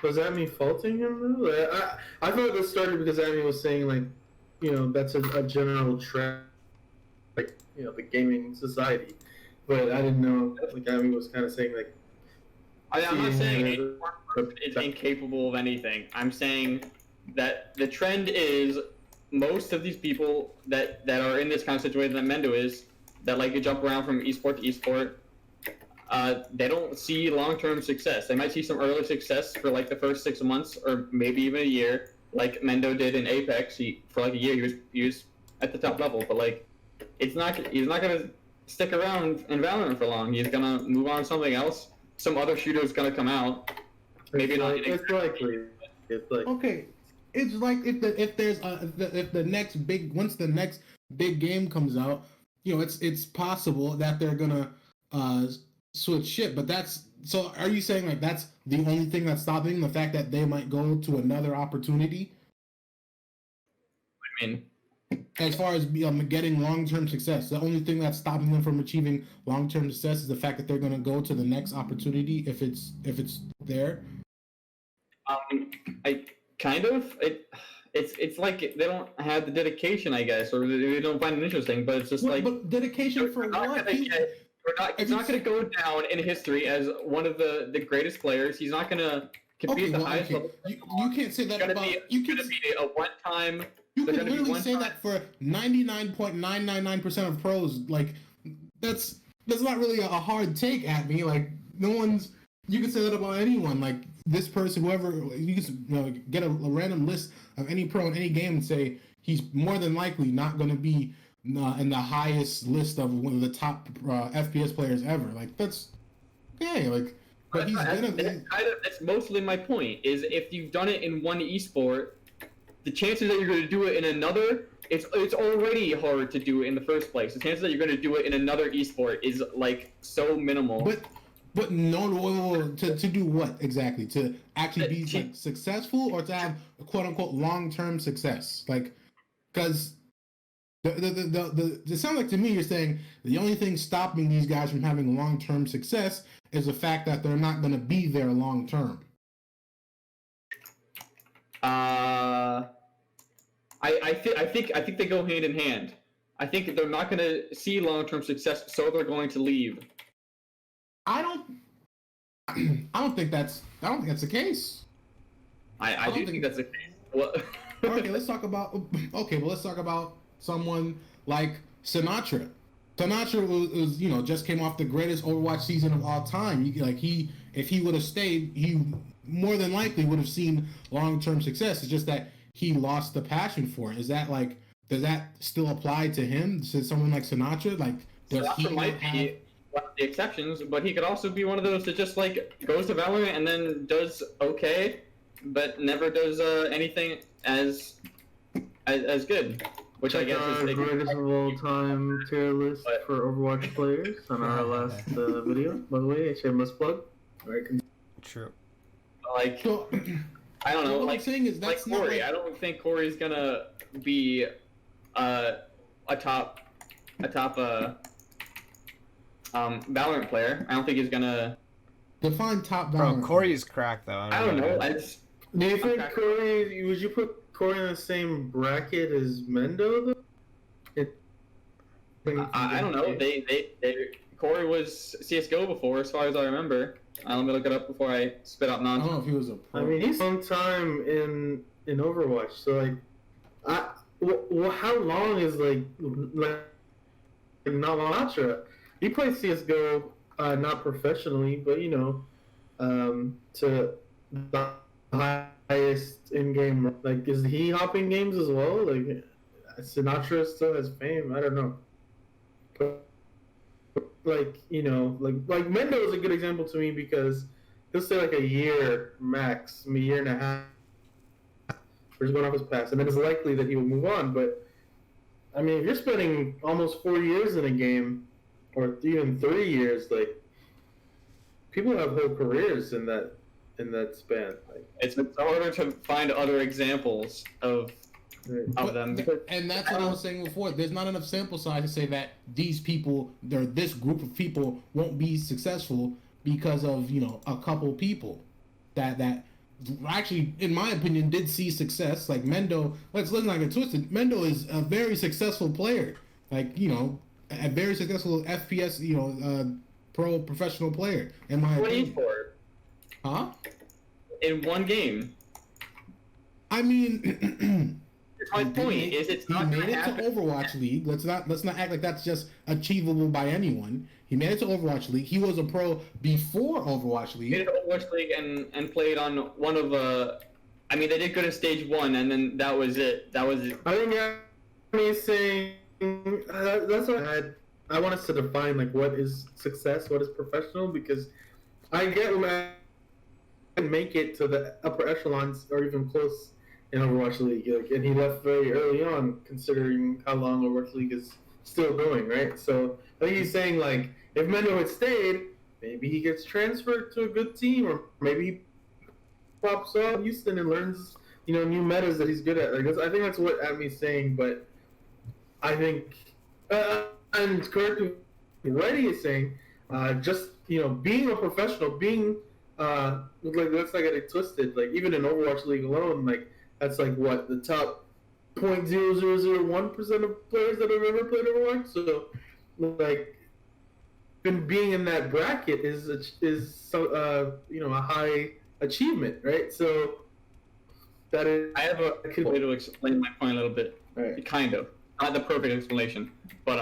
Was that me faulting him though? Like, I thought this started because Amy was saying like, you know, that's a general trend, like, you know, the gaming society. But I didn't know, like Amy was kind of saying like. I'm not saying it's incapable of anything. I'm saying that the trend is most of these people that are in this kind of situation that Mendo is, that like to jump around from esport to esport, they don't see long-term success. They might see some early success for like the first 6 months or maybe even a year, like Mendo did in Apex. For like a year, he was at the top level, but like he's not gonna stick around in Valorant for long. He's gonna move on to something else. Some other shooter's gonna come out. Maybe not. It's likely. Okay, it's like if the next big game comes out, you know, it's possible that they're gonna switch shit. But so are you saying like that's the only thing that's stopping the fact that they might go to another opportunity? I mean, as far as getting long-term success, the only thing that's stopping them from achieving long-term success is the fact that they're going to go to the next opportunity if it's there. I kind of it's like they don't have the dedication, I guess, or they don't find it interesting. But it's just but dedication for what? He's not going to go down in history as one of the greatest players. He's not going to compete at the highest level. You can't say that about. It's going to be a one-time. You can literally say that for 99.999% of pros. Like that's not really a hard take at me. Like no one's. You can say that about anyone. Like this person, whoever. You can get a random list of any pro in any game and say he's more than likely not going to be in the highest list of one of the top FPS players ever. Like that's okay. Like, but he's gonna be. That's mostly my point. Is if you've done it in one esport, the chances that you're going to do it in another, it's already hard to do it in the first place. The chances that you're going to do it in another esport is like so minimal. But no, to do what exactly? To actually be like successful or to have quote unquote long-term success? Like Because it sounds like to me you're saying the only thing stopping these guys from having long-term success is the fact that they're not going to be there long-term. I think they go hand in hand. I think they're not going to see long-term success, so they're going to leave. I don't think that's the case. I do think that's the case. What? Okay, let's talk about someone like Sinatra. Sinatra was just came off the greatest Overwatch season of all time. If he would have stayed, he more than likely would have seen long-term success. It's just that he lost the passion for it. Does that still apply to him? To someone like Sinatra? Sinatra might be one of the exceptions, but he could also be one of those that just goes to Valorant and then does okay, but never does anything as good. Which I guess is the greatest of all time tier list for Overwatch players on our last video. By the way, shameless plug. Right. True. I don't know. What I'm saying is that's Corey. not like... I don't think Corey's gonna be a top Valorant player. I don't think he's gonna define top Valorant. Bro, Corey's cracked though. I don't know. Do you think Corey? Would you put Corey in the same bracket as Mendo? I don't know. Corey was CS:GO before, as far as I remember. Let me look it up before I spit out I don't nonsense. know if he was a pro. I mean, he's a long time in Overwatch. So how long is not Sinatra? He plays CS:GO, not professionally, but to the highest in-game. Is he hopping games as well? Sinatra still has fame. I don't know. But, Mendo is a good example to me because he'll stay a year max, a year and a half. Or he's going off his pass, and then it's likely that he will move on. But I mean, if you're spending almost 4 years in a game, or even 3 years, people have whole careers in that span. It's harder to find other examples of them. And that's what I was saying before. There's not enough sample size to say that these people, this group of people, won't be successful because of a couple people that actually, in my opinion, did see success. Like Mendo, let's not get twisted. Mendo is a very successful player. A very successful FPS, pro professional player. In my opinion. For? Huh? In one game. I mean. My point is, it's not made it to Overwatch League. Let's not act like that's just achievable by anyone. He made it to Overwatch League. He was a pro before Overwatch League. He made it to Overwatch League and played on one of I mean, they did good at stage 1, and then that was it. I think he's saying that's what I want us to define what is success, what is professional, because I get when I make it to the upper echelons or even close in Overwatch League, and he left very early on, considering how long Overwatch League is still going, right? So I think he's saying if Mendo had stayed, maybe he gets transferred to a good team, or maybe he pops up in Houston and learns new metas that he's good at. I think that's what Admi's saying, but I think and correct what RedE is saying, just being a professional, being let's not get it twisted. Even in Overwatch League alone, that's what the top 0.0001% of players that have ever played Overwatch. So, being in that bracket is so a high achievement, right? So that is. I have a way to explain my point a little bit. Right. Kind of, not the perfect explanation, but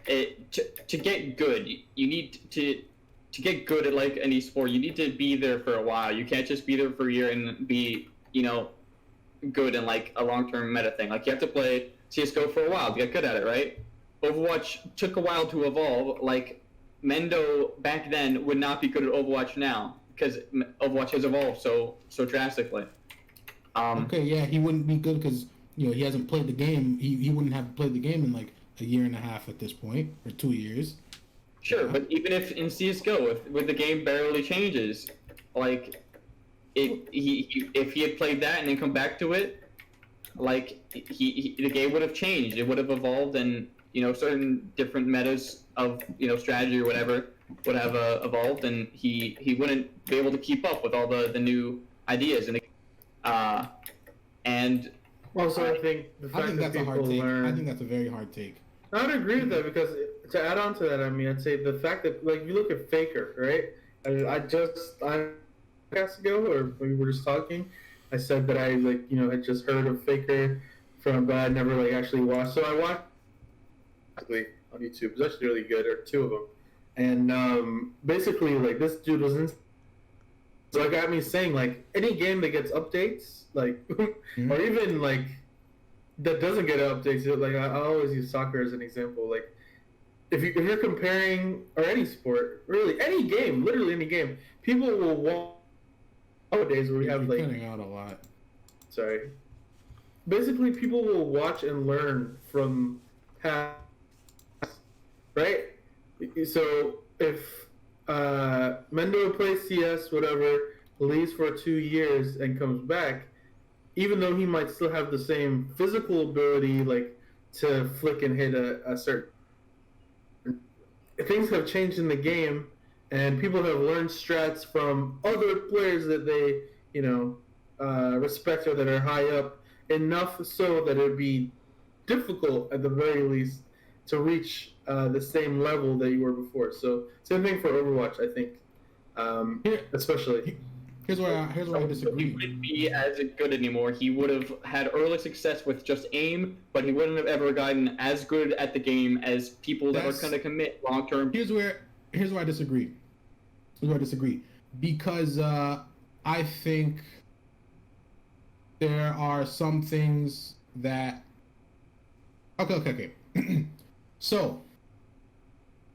to get good, you need to get good at an esport. You need to be there for a while. You can't just be there for a year and be good in a long-term meta thing. You have to play CS:GO for a while to get good at it, right? Overwatch took a while to evolve. Mendo back then would not be good at Overwatch now because Overwatch has evolved so drastically. Okay, yeah, he wouldn't be good because he hasn't played the game. He wouldn't have played the game in a year and a half at this point, or 2 years. Sure, yeah. But even if in CS:GO, if the game barely changes, if he had played that and then come back to it, like the game would have changed. It would have evolved, and certain different metas of strategy or whatever would have evolved, and he wouldn't be able to keep up with all the new ideas and Also, I think the I fact think that that's a hard people take. learn. I think that's a very hard take. I would agree with that because to add on to that, I mean, I'd say the fact that like you look at Faker, right? I podcast ago, or we were just talking. I said that I had just heard of Faker but I never like actually watched. So I watched basically on YouTube. It was actually really good, or two of them. And basically, like this dude was in. So it got me saying like any game that gets updates, like or even like that doesn't get updates. Like I always use soccer as an example. Like if you're comparing or any sport, really any game, literally any game, people will watch nowadays where we have like cutting out a lot. Sorry. Basically, people will watch and learn from past, right? So if Mendo plays CS, whatever, leaves for 2 years and comes back, even though he might still have the same physical ability, like to flick and hit a certain. Things have changed in the game, and people have learned strats from other players that they, respect or that are high up, enough so that it would be difficult at the very least to reach the same level that you were before. So same thing for Overwatch, I think, especially. Here's where I disagree. He wouldn't be as good anymore. He would have had early success with just aim, but he wouldn't have ever gotten as good at the game as people that are going to commit long term. Here's where I disagree. Because I think there are some things that. Okay. So,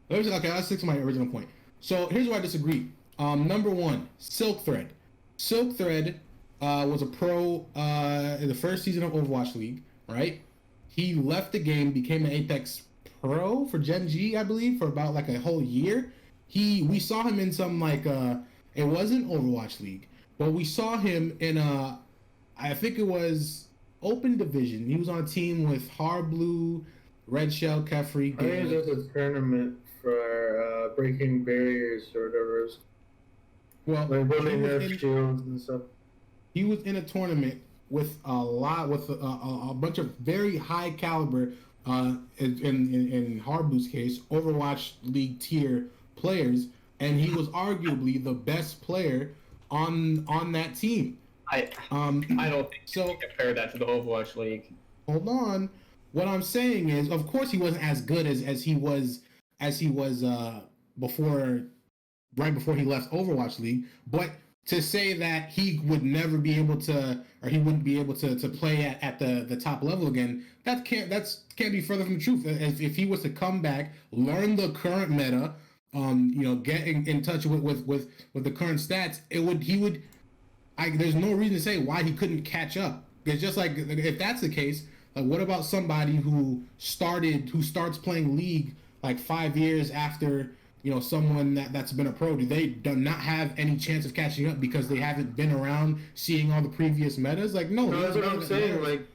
let's stick to my original point. So here's where I disagree. Number one, Silk Thread. Silk Thread was a pro in the first season of Overwatch League, right? He left the game, became an Apex Pro for Gen G, I believe, for about like a whole year. We saw him in some it wasn't Overwatch League, but we saw him in I think it was Open Division. He was on a team with Harblue, Red Shell, Kefri. I think it was a tournament for breaking barriers or whatever it was. Well, like building nerf shields and stuff. He was in a tournament with a bunch of very high caliber, in Harblue's case, Overwatch League tier players, and he was arguably the best player on that team. I don't think so. You can compare that to the Overwatch League. Hold on. What I'm saying is, of course, he wasn't as good as he was before. Right before he left Overwatch League, but to say that he would never be able to, or he wouldn't be able to play at the top level again, that can't be further from the truth. If he was to come back, learn the current meta, get in touch with the current stats, there's no reason to say why he couldn't catch up. It's just like, if that's the case, like what about somebody who starts playing League like 5 years after someone that's been a pro? Do they not have any chance of catching up because they haven't been around seeing all the previous metas? Like, no. That's what I'm saying. Like,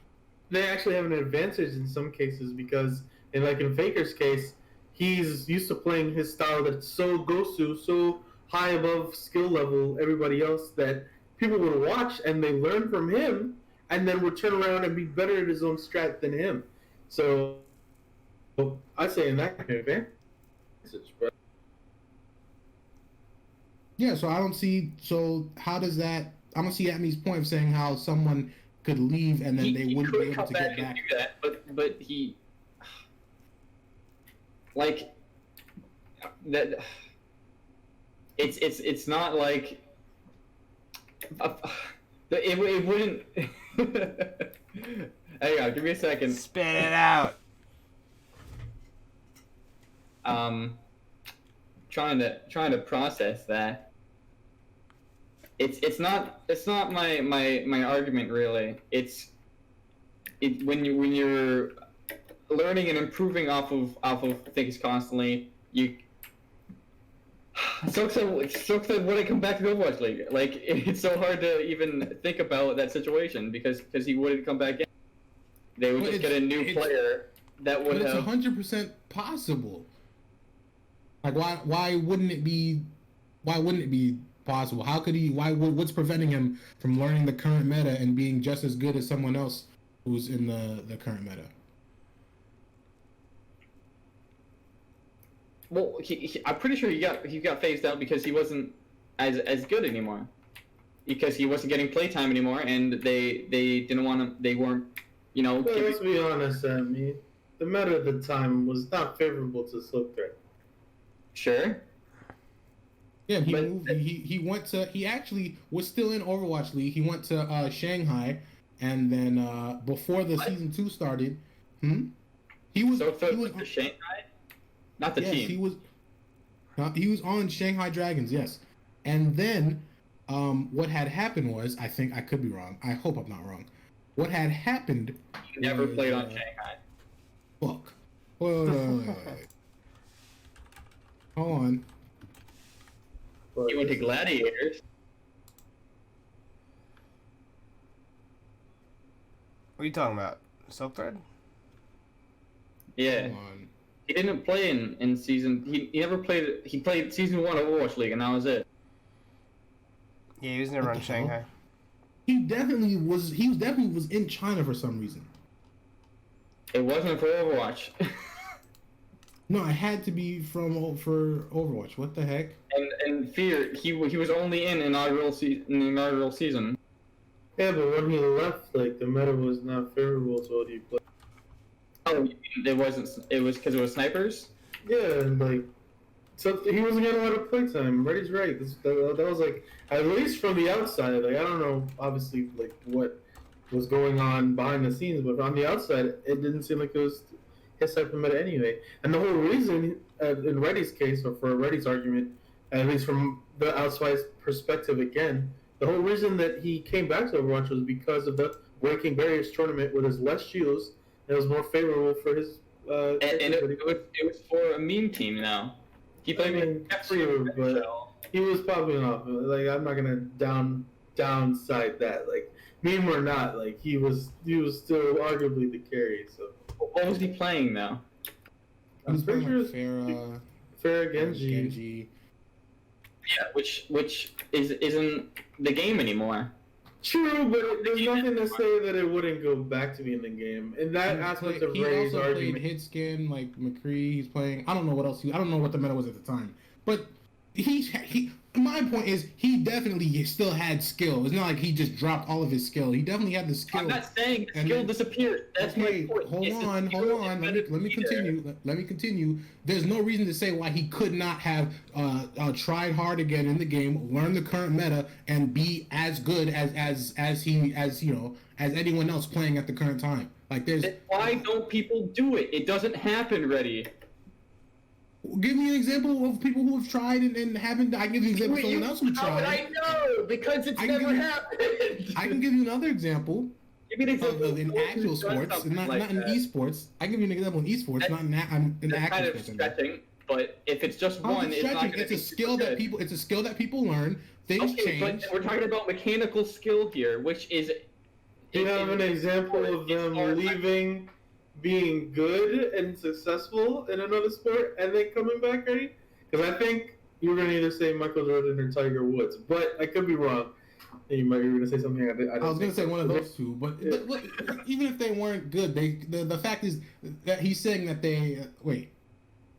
they actually have an advantage in some cases because, in Faker's case, he's used to playing his style that goes to so high above skill level everybody else that people would watch and they learn from him and then would turn around and be better at his own strat than him. So, I'd say in that kind of advantage, but. Yeah, so I don't see. So how does that? I don't see Atmi's point of saying how someone could leave and then they wouldn't be able to get back. Do that, but he, like, that. It's not like. It wouldn't. Hang on, give me a second. Spit it out. Trying to process that. It's not my argument really. When you're learning and improving off of things constantly, Silk said when I come back to the Overwatch League, like it's so hard to even think about that situation because he wouldn't come back in. They would But just get a new player that would But it's have. 100% possible. Like why wouldn't it be? Why wouldn't it be possible? How could he? What's preventing him from learning the current meta and being just as good as someone else who's in the current meta? Well, I'm pretty sure he got phased out because he wasn't as good anymore. Because he wasn't getting playtime anymore, and they didn't want him. They weren't, Well, let's be honest, Sammy. The meta at the time was not favorable to Silk Thread. Sure. Yeah, he moved. He went to. He actually was still in Overwatch League. He went to Shanghai, and then before the season 2 started, he was. So he was to Shanghai, not the yes, team. He was on Shanghai Dragons. Yes, and then what had happened was, I think I could be wrong. I hope I'm not wrong. What had happened? He never played on Shanghai. Fuck. Wait. Hold on. He went to Gladiators. What are you talking about? Silk Thread? Yeah. Hold on. He didn't play in season. He never played. He played season 1 of Overwatch League, and that was it. Yeah, he was never What on the hell? Shanghai. He definitely was in China for some reason. It wasn't for Overwatch. No, it had to be for Overwatch. What the heck? and Fear, he was only in inaugural season. Yeah, but when he left, like, the meta was not favorable to what he played. Oh, it wasn't. It was because it was snipers. Yeah, and like, so he wasn't getting a lot of playtime. RedE's right. That was like, at least from the outside. Like, I don't know, obviously, like what was going on behind the scenes, but on the outside, it didn't seem like it was his type of meta anyway. And the whole reason, in RedE's case, or for RedE's argument, at least from the outside perspective again, the whole reason that he came back to Overwatch was because of the Breaking Barriers tournament with his less shields. It was more favorable for his. And it was for a meme team now. He played true, but he was popping off. Like, I'm not gonna downside that. Like, meme or not, like he was still arguably the carry. So what was he playing now? He's pretty playing sure like Farrah Genji. Yeah, which isn't the game anymore. True, but there's nothing to say that it wouldn't go back to being the game. In that aspect of He RedE's also played argument, Hitskin, like McCree. He's playing. I don't know what else. I don't know what the meta was at the time, but he. My point is, he definitely still had skill. It's not like he just dropped all of his skill. He definitely had the skill. I'm not saying the skill disappeared. That's my point. Hold on. Let me continue. Let me continue. There's no reason to say why he could not have tried hard again in the game, learn the current meta, and be as good as anyone else playing at the current time. Like there's. Then why don't people do it? It doesn't happen, RedE. Give me an example of people who have tried and haven't. I can give you an example of someone else who How tried. would I know? Because it's never happened. I can give you another example. Give me an example in actual sports, not in esports. I can give you an example in esports, not in That's kind actual of sports. stretching, but if it's just one, it's not going to It's a skill that people. It's a skill that people learn. Things Okay, change. but we're talking about mechanical skill here, which is. do you have an example of them leaving, being good and successful in another sport, and then coming back, RedE? Because I think you were going to either say Michael Jordan or Tiger Woods, but I could be wrong. You were going to say something I was going to say one of those two, but even if they weren't good, the fact is that he's saying that they wait.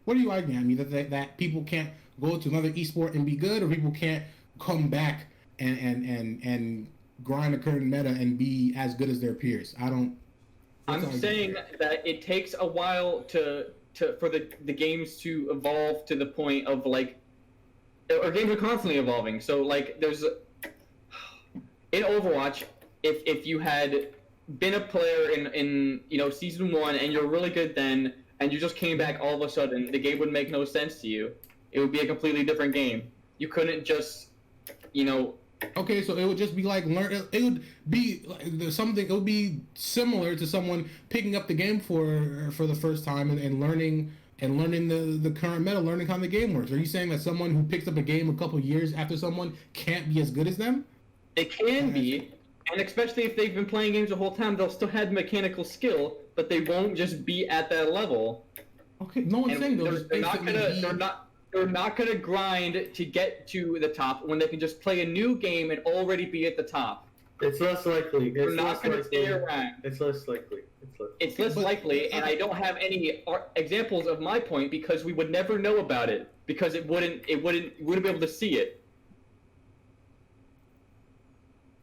What are you arguing at me that people can't go to another esport and be good, or people can't come back and grind the current meta and be as good as their peers? I'm saying that it takes a while for the games to evolve to the point of like, or games are constantly evolving. So like there's in Overwatch, if you had been a player in season 1 and you're really good then, and you just came back all of a sudden, the game would make no sense to you. It would be a completely different game. You couldn't just Okay, so it would just be like it would be something. It would be similar to someone picking up the game for the first time and learning the current meta, learning how the game works. Are you saying that someone who picks up a game a couple years after someone can't be as good as them? They can be, And especially if they've been playing games the whole time, they'll still have mechanical skill, but they won't just be at that level. Okay, no one's saying they'll just they're not basically gonna be... they're not gonna grind to get to the top when they can just play a new game and already be at the top. It's less likely. They're not gonna stay around. It's less likely. It's less likely, and I don't have any examples of my point because we would never know about it because you wouldn't be able to see it.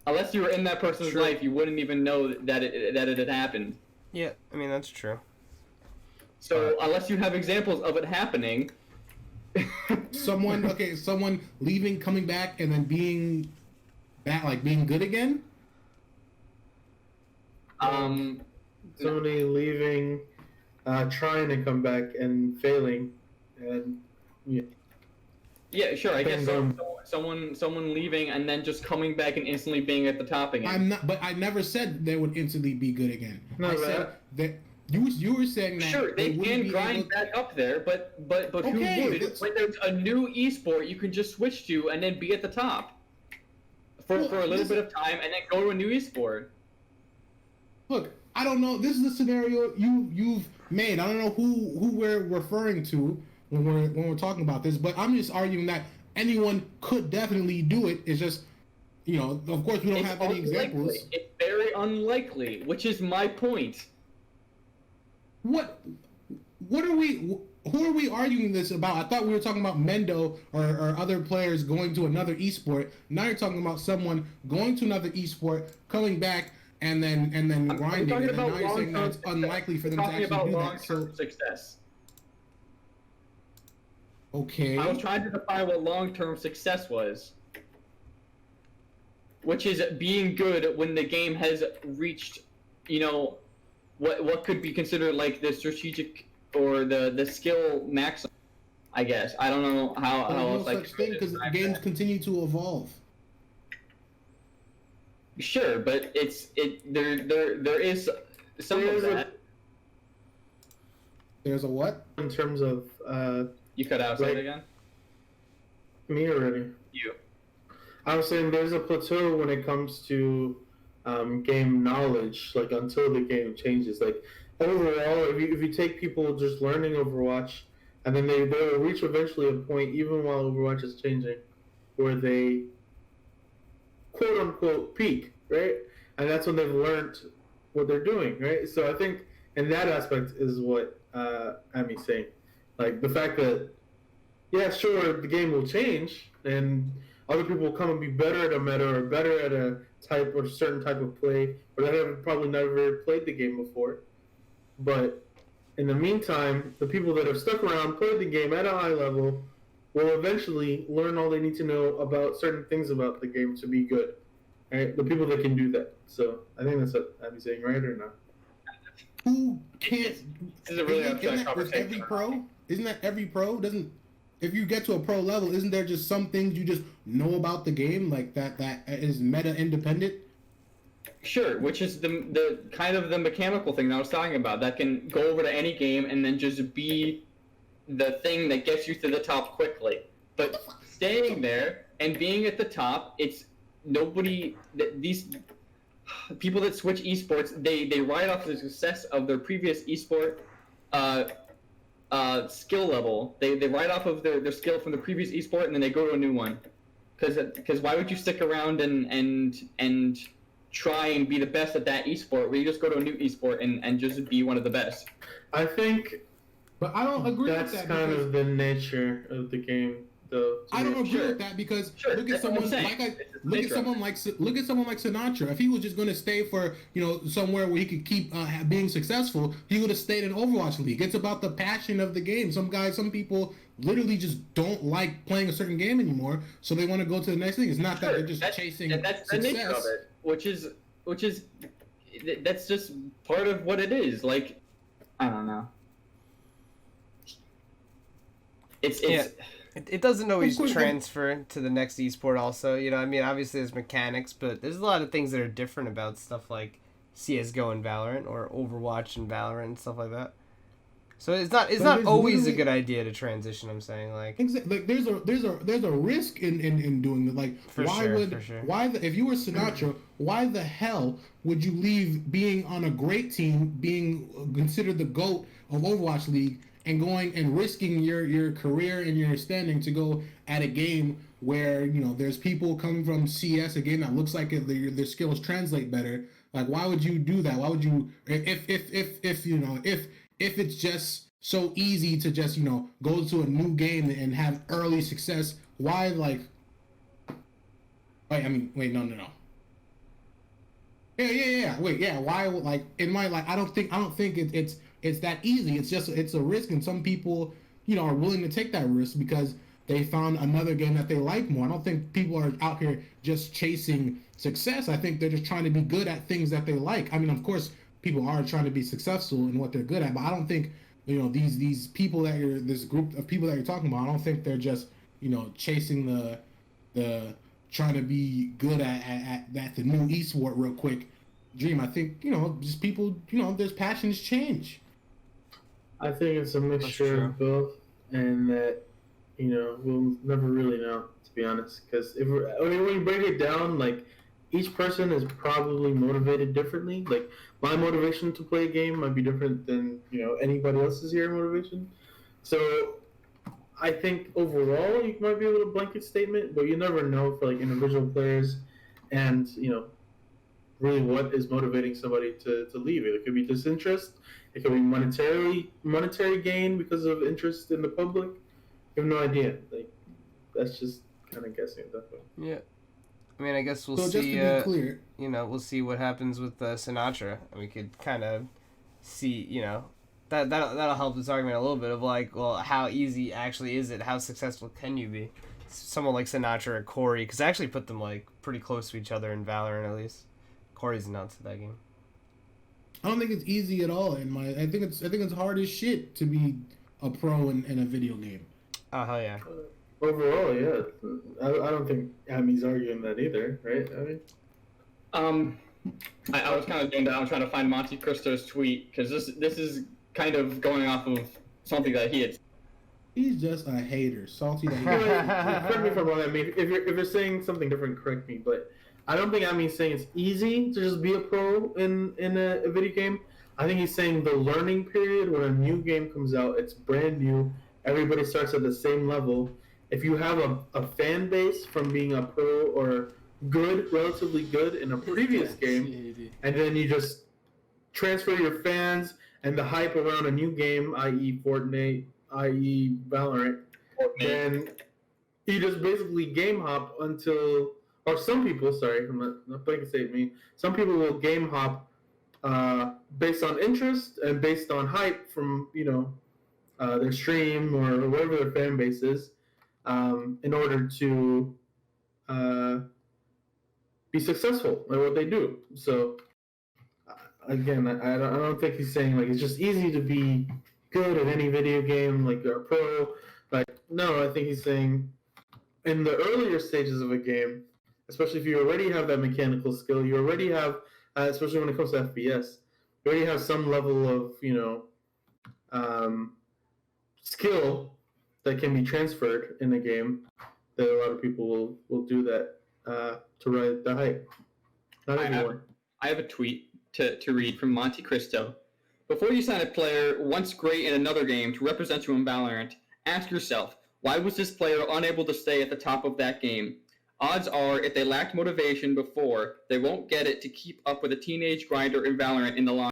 Unless you were in that person's life, you wouldn't even know that it had happened. Yeah, I mean that's true. So unless you have examples of it happening, someone leaving, coming back, and then being back, like being good again. Somebody leaving, trying to come back and failing, and yeah, sure. I guess someone leaving and then just coming back and instantly being at the top again. But I never said they would instantly be good again. No, I said that you were saying that sure they can grind back up there, but who would? When there's a new esport, you can just switch to and then be at the top for a little bit of time and then go to a new esport. Look, I don't know. This is the scenario you've made. I don't know who we're referring to when we're talking about this, but I'm just arguing that anyone could definitely do it. It's just, of course we don't have any examples. It's very unlikely, which is my point. What are we? Who are we arguing this about? I thought we were talking about Mendo or other players going to another esport. Now you're talking about someone going to another esport, coming back, and then grinding. And now you're saying that it's unlikely for them to actually do that. So success. Okay. I was trying to define what long-term success was, which is being good when the game has reached, what could be considered like the strategic or the skill maximum. I guess I don't know how no else such thing because games continue to evolve. Sure, but there is some of that. There's a what? In terms of You cut out. Say it again. Me already. You. I was saying there's a plateau when it comes to game knowledge, like until the game changes. Like overall, if you take people just learning Overwatch, and then they'll reach eventually a point, even while Overwatch is changing, where they quote unquote peak, right? And that's when they've learned what they're doing, right? So I think in that aspect is what Ami's saying. Like the fact that, yeah, sure, the game will change, and other people will come and be better at a meta or better at a type or certain type of play, or that have probably never played the game before. But in the meantime, the people that have stuck around, played the game at a high level, will eventually learn all they need to know about certain things about the game to be good. Right? The people that can do that. So I think that's what I'm saying, right or not? Who can't? This is a really abstract conversation. Every pro? Isn't that every pro? If you get to a pro level, isn't there just some things you just know about the game, like that is meta independent? Sure, which is the kind of the mechanical thing that I was talking about that can go over to any game and then just be the thing that gets you to the top quickly. But staying there and being at the top, it's nobody. These people that switch esports, they ride off the success of their previous esport skill level. They ride off of their skill from the previous esport and then they go to a new one. Because why would you stick around and try and be the best at that esport where you just go to a new esport and just be one of the best? I think, but I don't agree with that. That's kind of the nature of the game, though. I don't agree with that because look at someone like Sinatra. If he was just going to stay for somewhere where he could keep being successful, he would have stayed in Overwatch League. It's about the passion of the game. Some people literally just don't like playing a certain game anymore, so they want to go to the next thing. It's not that they're just chasing that's success. the nature of it, which is that's just part of what it is. Like, I don't know. It doesn't always transfer to the next esport also. Obviously there's mechanics, but there's a lot of things that are different about stuff like CSGO and Valorant or Overwatch and Valorant and stuff like that. So it's not Like, not there's always a literally- good idea to transition. I'm saying like Exactly. Like there's a risk in doing it. Like For sure. why if you were Sinatra, why the hell would you leave being on a great team, being considered the GOAT of Overwatch League, and going and risking your career and your standing to go at a game where there's people coming from CS, a game that looks like their skills translate better. Like, why would you do that? Why would you if it's just so easy to just go to a new game and have early success? Why wait, no. Yeah. Wait, yeah. Why? Like, in my I don't think it's that easy. It's a risk, and some people are willing to take that risk because they found another game that they like more. I don't think people are out here just chasing success. I think they're just trying to be good at things that they like. I mean, of course, people are trying to be successful in what they're good at, but I don't think these people this group of people that you're talking about. I don't think they're just chasing the trying to be good at the new esport real quick dream. I think just people there's passions change. I think it's a mixture of both, and that we'll never really know, to be honest. Because when you break it down, like, each person is probably motivated differently. Like, my motivation to play a game might be different than anybody else's here motivation. So I think overall you might be able to blanket statement, but you never know for like individual players, and really what is motivating somebody to leave. It could be disinterest. It could be monetary gain because of interest in the public. I have no idea. Like, that's just kind of guessing at that point. yeah. I mean, I guess we'll So see. just to be clear, We'll see what happens with Sinatra, and we could kind of see, that'll help this argument a little bit of like, well, how easy actually is it? How successful can you be? Someone like Sinatra or Corey, because I actually put them like pretty close to each other in Valorant at least. Corey's announced that game. I don't think it's easy at all. I think it's hard as shit to be a pro in a video game. Oh hell yeah! Overall, yeah. I don't think Amy's arguing that either, right? I mean, I was kind of doing that. I'm trying to find Monte Cristo's tweet because this is kind of going off of something that he had. He's just a hater, salty. That correct me if I'm wrong. I mean, if you're saying something different, correct me. But I don't think Amy's saying it's easy to just be a pro in a video game. I think he's saying the learning period when a new game comes out, it's brand new. Everybody starts at the same level. If you have a fan base from being a pro or good, relatively good in a previous game, and then you just transfer your fans and the hype around a new game, i.e. Fortnite, i.e. Valorant, then you just basically game hop until, or some people, sorry, I'm not blanket stating me, some people will game hop based on interest and based on hype from, their stream or whatever their fan base is, in order to be successful at what they do. So, again, I don't think he's saying like it's just easy to be good at any video game, like you're a pro. Like, no, I think he's saying in the earlier stages of a game, especially if you already have that mechanical skill, you already have, especially when it comes to FPS, you already have some level of skill that can be transferred in a game. That a lot of people will do that to ride the hype. Not everyone. I have a tweet to read from Monte Cristo. Before you sign a player once great in another game to represent you in Valorant, ask yourself, why was this player unable to stay at the top of that game? Odds are, if they lacked motivation before, they won't get it to keep up with a teenage grinder in Valorant in the long.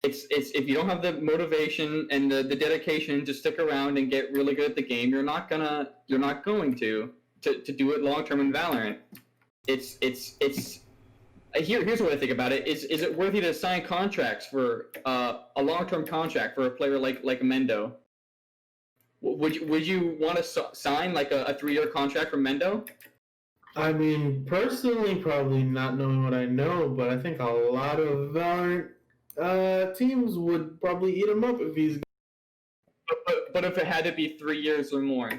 It's if you don't have the motivation and the dedication to stick around and get really good at the game, you're not going to do it long term in Valorant. It's here's what I think about it. Is it worthy to sign contracts for a long-term contract for a player like Mendo? Would you want to sign like a 3-year contract for Mendo? I mean, personally, probably not knowing what I know, but I think a lot of Valorant teams would probably eat him up if he's. But if it had to be 3 years or more.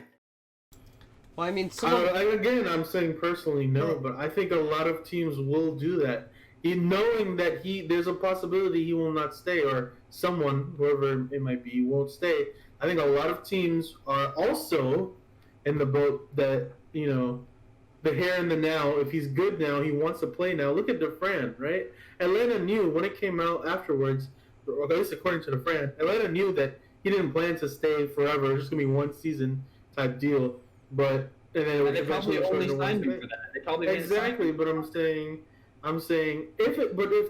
Well, I mean, Again, I'm saying personally no, but I think a lot of teams will do that knowing that there's a possibility he will not stay, or someone, whoever it might be, won't stay. I think a lot of teams are also in the boat that, the here and the now. If he's good now, he wants to play now. Look at DeFran, right? Atlanta knew when it came out afterwards, or at least according to DeFran, Atlanta knew that he didn't plan to stay forever. It's just gonna be one season type deal. But and then And they probably only signed him for that. They probably didn't sign exactly. him. But I'm saying if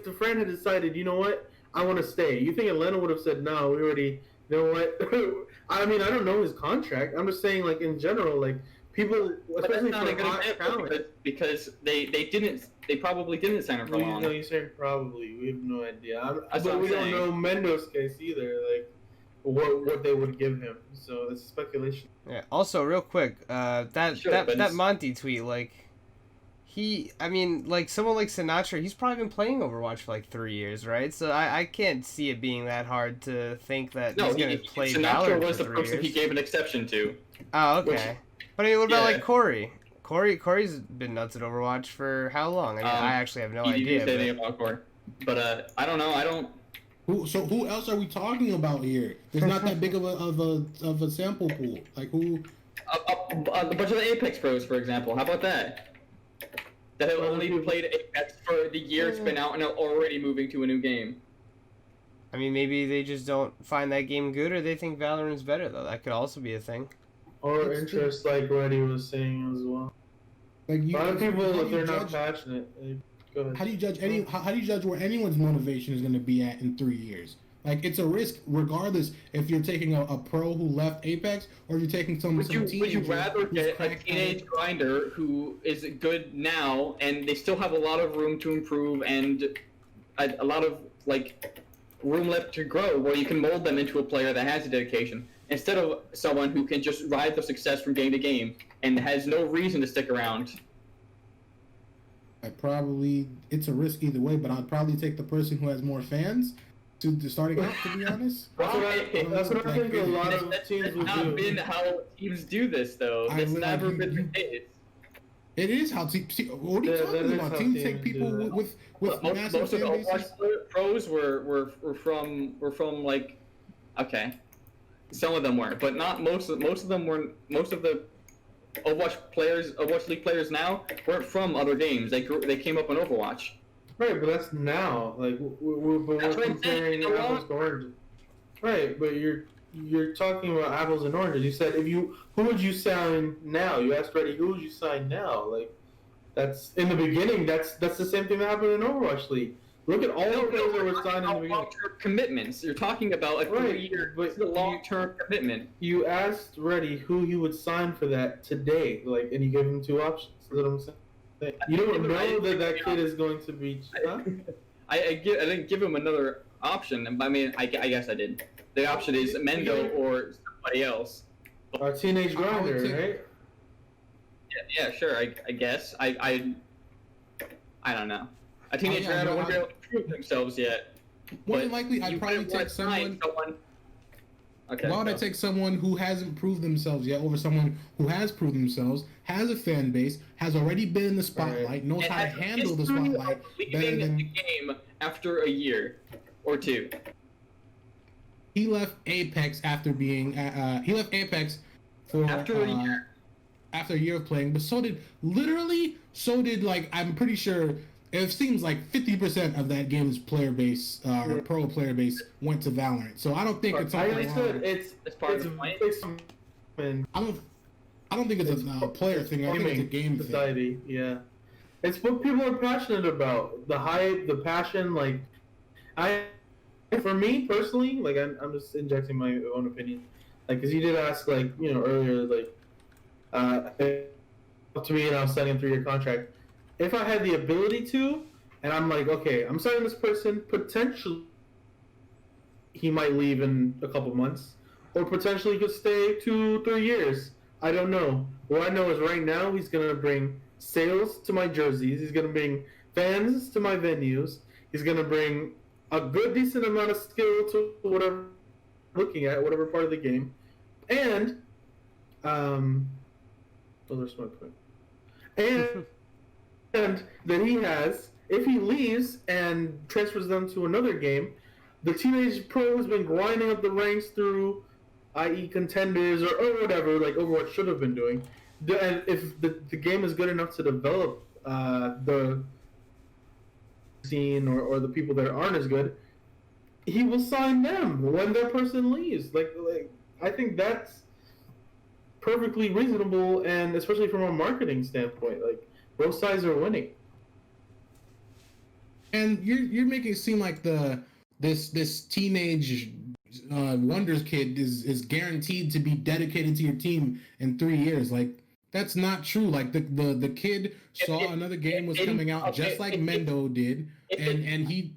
DeFran had decided, you know what, I want to stay. You think Atlanta would have said no? We already, you know what? I mean, I don't know his contract. I'm just saying, like in general, like people, But that's especially not a for good hot example talent. because they probably didn't sign him for long. No, you said probably. We have no idea. That's what But I'm we don't saying. know Mendo's case either. Like what they would give him. So it's speculation. Yeah. Also, real quick, that Sure, but it's- Monty tweet, like, like someone like Sinatra, he's probably been playing Overwatch for like 3 years, right? So I can't see it being that hard to think that No, he's gonna play Sinatra Valorant was for the 3 person years. he gave an exception to. Oh, okay. But I mean, what about Yeah. like Corey? Corey's been nuts at Overwatch for how long? I mean, I actually have no He didn't idea. say anything But... about Corey. But I don't know. I don't. Who else are we talking about here? There's not that big of a sample pool. Like who? A bunch of the Apex pros, for example. How about that? That have only played Apex for the year it's been out and are already moving to a new game. I mean, maybe they just don't find that game good, or they think Valorant's better, though. That could also be a thing. Or It's interest, like RedE was saying as well. Like A lot of people, how if do you they're not judge- passionate, go ahead. How do you judge how do you judge where anyone's motivation is going to be at in 3 years? Like it's a risk, regardless if you're taking a pro who left Apex or if you're taking some Would you teenager rather who's get a cracked teenage out. grinder who is good now and they still have a lot of room to improve and a lot of like room left to grow where you can mold them into a player that has a dedication instead of someone who can just ride the success from game to game and has no reason to stick around? It's a risk either way, but I'd probably take the person who has more fans to starting out. To be honest, That's what I think a lot of teams That's will not do. been how teams do this though. That's never been the case. it is how teams. What are you Yeah, that talking is about? how Teams teams take people do that. with massive Most of fan the bases. Overwatch pros were from like, okay, some of them were, but not most of them were. Most of the Overwatch League players now weren't from other games. They came up on Overwatch. Right, but that's now. Like we're That's what I'm saying, comparing in the apples long- to oranges. Right, but you're talking about apples and oranges. You said who would you sign now? You asked RedE, who would you sign now? Like that's in the beginning. That's the same thing that happened in Overwatch League. Look at all the players that were signed in the beginning. Long-term commitments. You're talking about a Right, 3-year, but it's a long-term commitment. You asked RedE who he would sign for that today, like, and you gave him two options. That's what I'm saying. You don't know that kid is going to be. Huh? I didn't give him another option. I mean, I guess I did. The option is Mendo or somebody else. Our teenage grinder, right? Yeah, sure. I guess. I don't know. A teenage yeah, grinder no, wouldn't be able to prove themselves yet. More but than likely, you I'd probably wouldn't want take to sign someone. Okay. Why would I go. take someone who hasn't proved themselves yet over someone who has proved themselves, has a fan base, has already been in the spotlight, knows And how to has a handle the history of spotlight better leaving the than game after a year or two? he left Apex after being he left Apex for After a year. after a year of playing, but so did like I'm pretty sure it seems like 50% of that game's player base or pro player base went to Valorant. So I don't think it's I something understood. wrong. That's part of the point. And I don't think it's a player thing. I think it's a game thing. society. Yeah, it's what people are passionate about. The hype, the passion. Like, for me personally, like I'm just injecting my own opinion. Like, cause you did ask, like, earlier, like, up to me and I was signing a 3-year contract. If I had the ability to, and I'm like, okay, I'm signing this person, potentially he might leave in a couple months, or potentially he could stay 2-3 years. I don't know. What I know is right now he's gonna bring sales to my jerseys. He's gonna bring fans to my venues. He's gonna bring a good, decent amount of skill to whatever I'm looking at, whatever part of the game, and those are my point. And that he has if he leaves and transfers them to another game, the teenage pro has been grinding up the ranks through, i.e., contenders or whatever, like Overwatch should have been doing. And if the game is good enough to develop the scene or the people that aren't as good, he will sign them when their person leaves. Like I think that's perfectly reasonable, and especially from a marketing standpoint, like both sides are winning. And you're making it seem like this teenage Wonders kid is guaranteed to be dedicated to your team in 3 years. Like that's not true. Like the kid saw another game was coming out just like Mendo did, and he.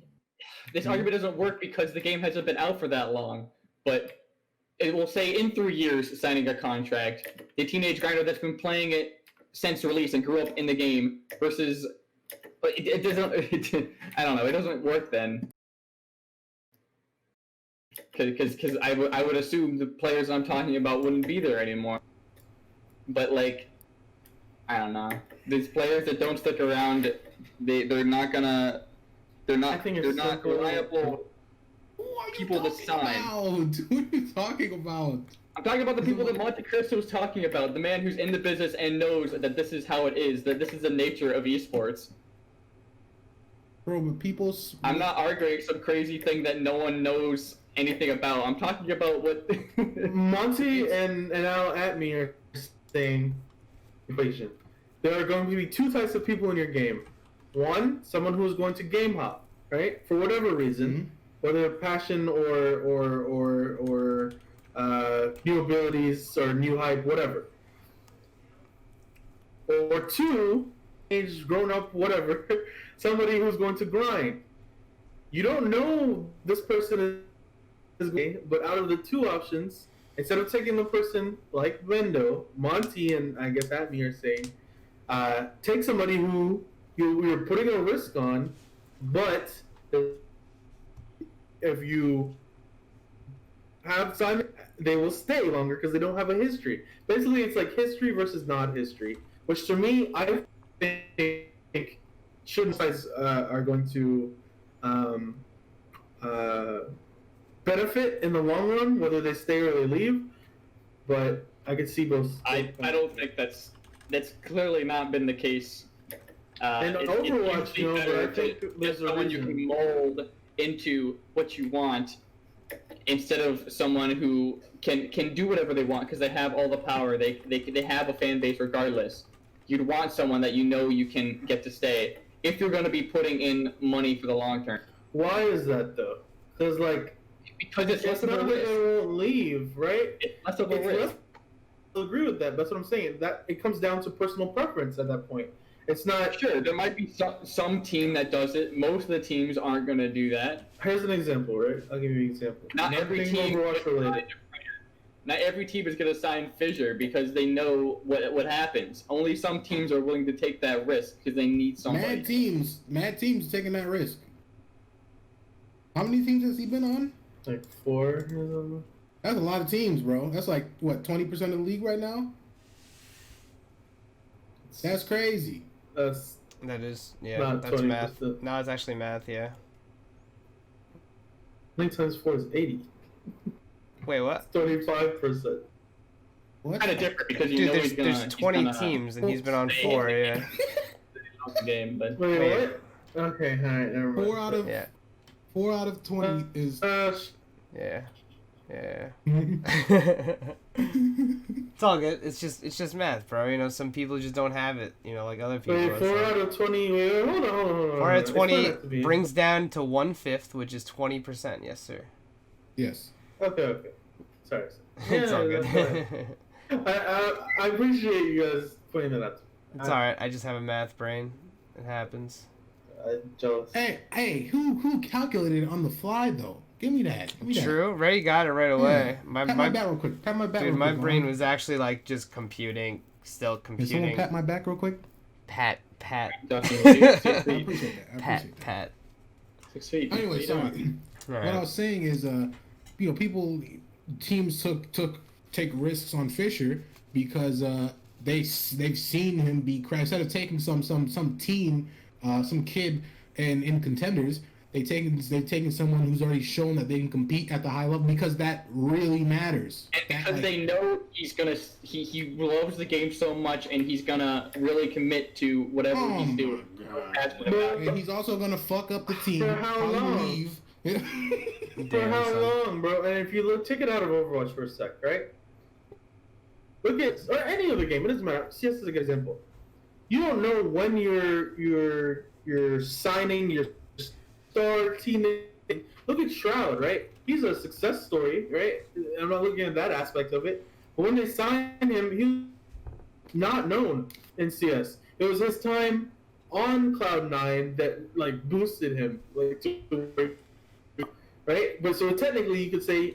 This argument doesn't work because the game hasn't been out for that long. But it will say in 3 years signing a contract. The teenage grinder that's been playing it since release and grew up in the game versus. But it doesn't. I don't know. It doesn't work then. Because I would assume the players I'm talking about wouldn't be there anymore. But like, I don't know. These players that don't stick around, they're not gonna. They're not reliable people to sign. What are you talking about? I'm talking about the people that Monte Cristo was talking about. The man who's in the business and knows that this is how it is. That this is the nature of esports. Bro, but people's... I'm not arguing some crazy thing that no one knows anything about. I'm talking about what... Monty and Al at me are saying equation. There are going to be two types of people in your game. One, someone who is going to game hop, right? For whatever reason, whether passion or new abilities or new hype, whatever. Or two, age, grown up, whatever, somebody who's going to grind. You don't know this person is going, but out of the two options, instead of taking the person like Vendo, Monty and I guess Atme are saying, take somebody who you're putting a risk on, but if you have time, they will stay longer because they don't have a history. Basically, it's like history versus not history, which to me, I think shouldn't sides are going to benefit in the long run, whether they stay or they leave. But I could see both. I don't think that's clearly not been the case. And Overwatch, you know, but I think there's a someone you reason. can mold into what you want instead of someone who can do whatever they want because they have all the power. They have a fan base regardless. You'd want someone that you know you can get to stay if you're going to be putting in money for the long term. Why is that though? Because it's less of a risk. They won't leave, right? It's less of a risk. I agree with that. That's what I'm saying. That it comes down to personal preference at that point. It's not Sure, there might be some team that does it. Most of the teams aren't going to do that. Here's an example, right? I'll give you an example. Not every team. Overwatch related. Not every team is going to sign Fissure because they know what happens. Only some teams are willing to take that risk because they need somebody. Mad teams taking that risk. How many teams has he been on? Like 4. That's a lot of teams, bro. That's like what 20% of the league right now. That's crazy. That is, yeah, not that's 20%. math. No, it's actually math, yeah. 9 times 4 is 80. Wait, what? 25%. What? Kind of different because you Dude, know there's, he's gonna. there's 20 teams and he's been on 4, yeah. Game, but Wait, Wait. what? Okay, alright, never mind. Four Yeah, out of 20 is. yeah. It's all good. It's just math, bro. You know, some people just don't have it. You know, like other people. Wait, 4 out of 20. Wait, hold on. 4 out of 20 Explain that to me. brings down to 1/5, which is 20%. Yes, sir. Yes. Okay. Sorry. It's all that's good. fine. I appreciate you guys pointing that out. It's all right. I just have a math brain. It happens. I'm jealous. Hey, who calculated it on the fly though? Give me that. True. Ray got it right away. Yeah. Pat my back real quick. Pat my back. Dude, real my quick, brain Ron. was actually like just computing, still Can someone computing. pat my back real quick? Pat. Definitely. I appreciate that. Pat. 6 feet. Anyway, sorry. All What I right. was saying is, teams take risks on Fissure because they've seen him be crashed. Instead of taking some team, some kid and in contenders, they've taken someone who's already shown that they can compete at the high level because that really matters. And That, because they know he's gonna, he loves the game so much, and he's gonna really commit to whatever he's doing. That's what it matters. and he's also gonna fuck up the team. For how probably long? leave. For Damn, how son. long, bro? And if you look, take it out of Overwatch for a sec, right? Look at or any other game. It doesn't matter. CS is a good example. You don't know when you're signing your star teammate. Look at Shroud, right? He's a success story, right? I'm not looking at that aspect of it. But when they signed him, he was not known in CS. It was his time on Cloud9 that like boosted him, like, right? But so technically, you could say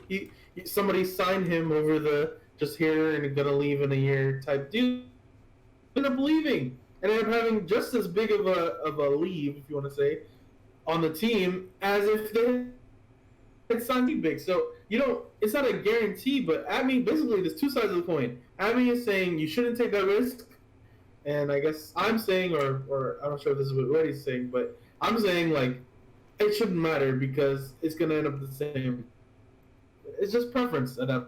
somebody signed him over the just here and gonna leave in a year type deal. Ended up leaving and ended up having just as big of a leave, if you want to say, on the team as if they had signed you big. So you don't. It's not a guarantee, but Abby basically there's two sides of the coin. Abby is saying you shouldn't take that risk, and I guess I'm saying, or I'm not sure if this is what RedE's saying, but I'm saying like it shouldn't matter because it's gonna end up the same. It's just preference at that.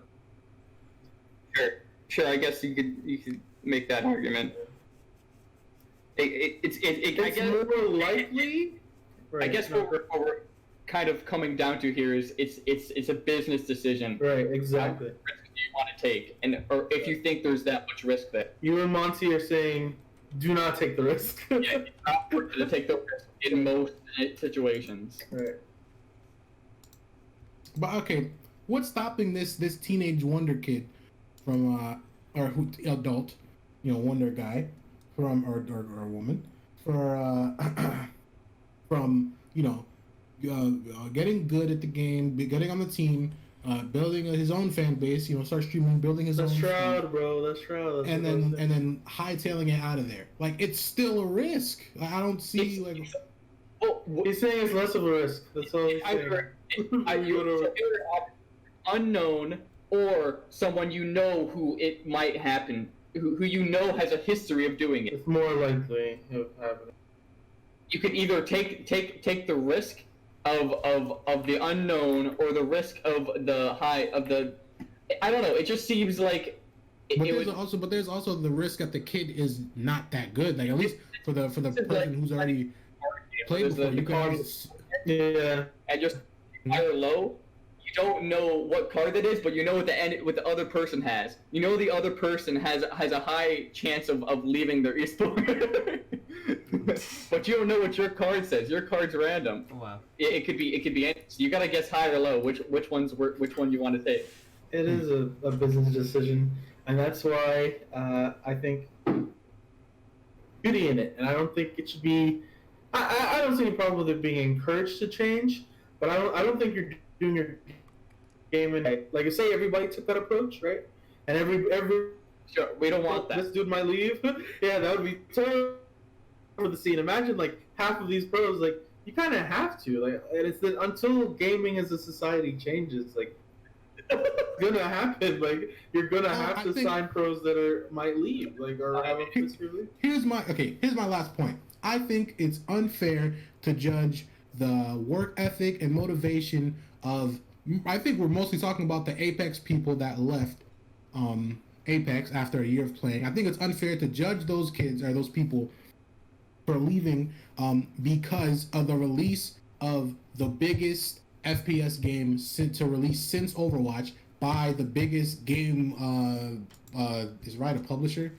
Sure. I guess you could make that argument. It's I guess more likely. I guess what we're kind of coming down to here is it's a business decision. Right, exactly. How much risk do you want to take, or if you think there's that much risk there? You and Monty are saying, do not take the risk. Yeah, it's not worth it to take the risk in most situations. Right. But okay, what's stopping this teenage wonder kid from adult, wonder guy from or woman from getting good at the game, getting on the team, building his own fan base, start streaming, building his That's own Shroud, thing, bro. That's Shroud. That's and then hightailing it out of there. Like, it's still a risk. I don't see Well, he's saying it's less of a risk. That's all he's saying. Either unknown or someone who it might happen, who has a history of doing it. It's more likely of happening. You can either take the risk of the unknown or the risk of the I don't know. It just seems like there's also the risk that the kid is not that good. Like, at least for the person who's already played before, you can Yeah. and just high or low. You don't know what card that is, but you know what the other person has. You know the other person has a high chance of leaving their esport. But you don't know what your card says. Your card's random. Wow. It could be any. So you gotta guess high or low. Which one you want to take. It is a business decision, and that's why I think beauty in it. And I don't think it should be. I don't see any problem with it being encouraged to change, but I don't think you're doing your game in like I say everybody took that approach, right? And every Sure, we don't want that. This dude might leave. Yeah, that would be terrible for the scene. Imagine like half of these pros, like you kind of have to, like, and it's that until gaming as a society changes, like it's gonna happen. Like you're gonna have to sign pros that might leave, like or have a history leave. Here's my last point. I think it's unfair to judge the work ethic and motivation of. I think we're mostly talking about the Apex people that left Apex after a year of playing. I think it's unfair to judge those kids or those people for leaving because of the release of the biggest FPS game to release since Overwatch by the biggest game is right a publisher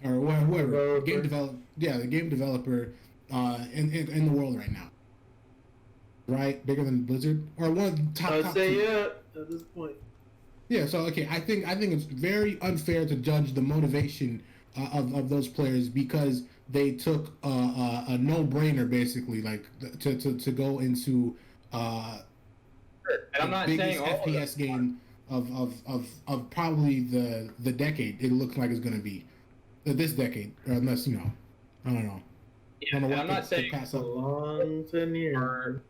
or whoever game developer, the game developer in the world right now, right? Bigger than Blizzard or one of the top. I'd say yeah at this point. Yeah, so okay, I think it's very unfair to judge the motivation of those players because they took a no-brainer basically, like to go into and I'm not biggest saying all FPS game of probably the decade. It looks like it's gonna be this decade, or unless I don't know. Yeah, and I'm not saying A long 10 years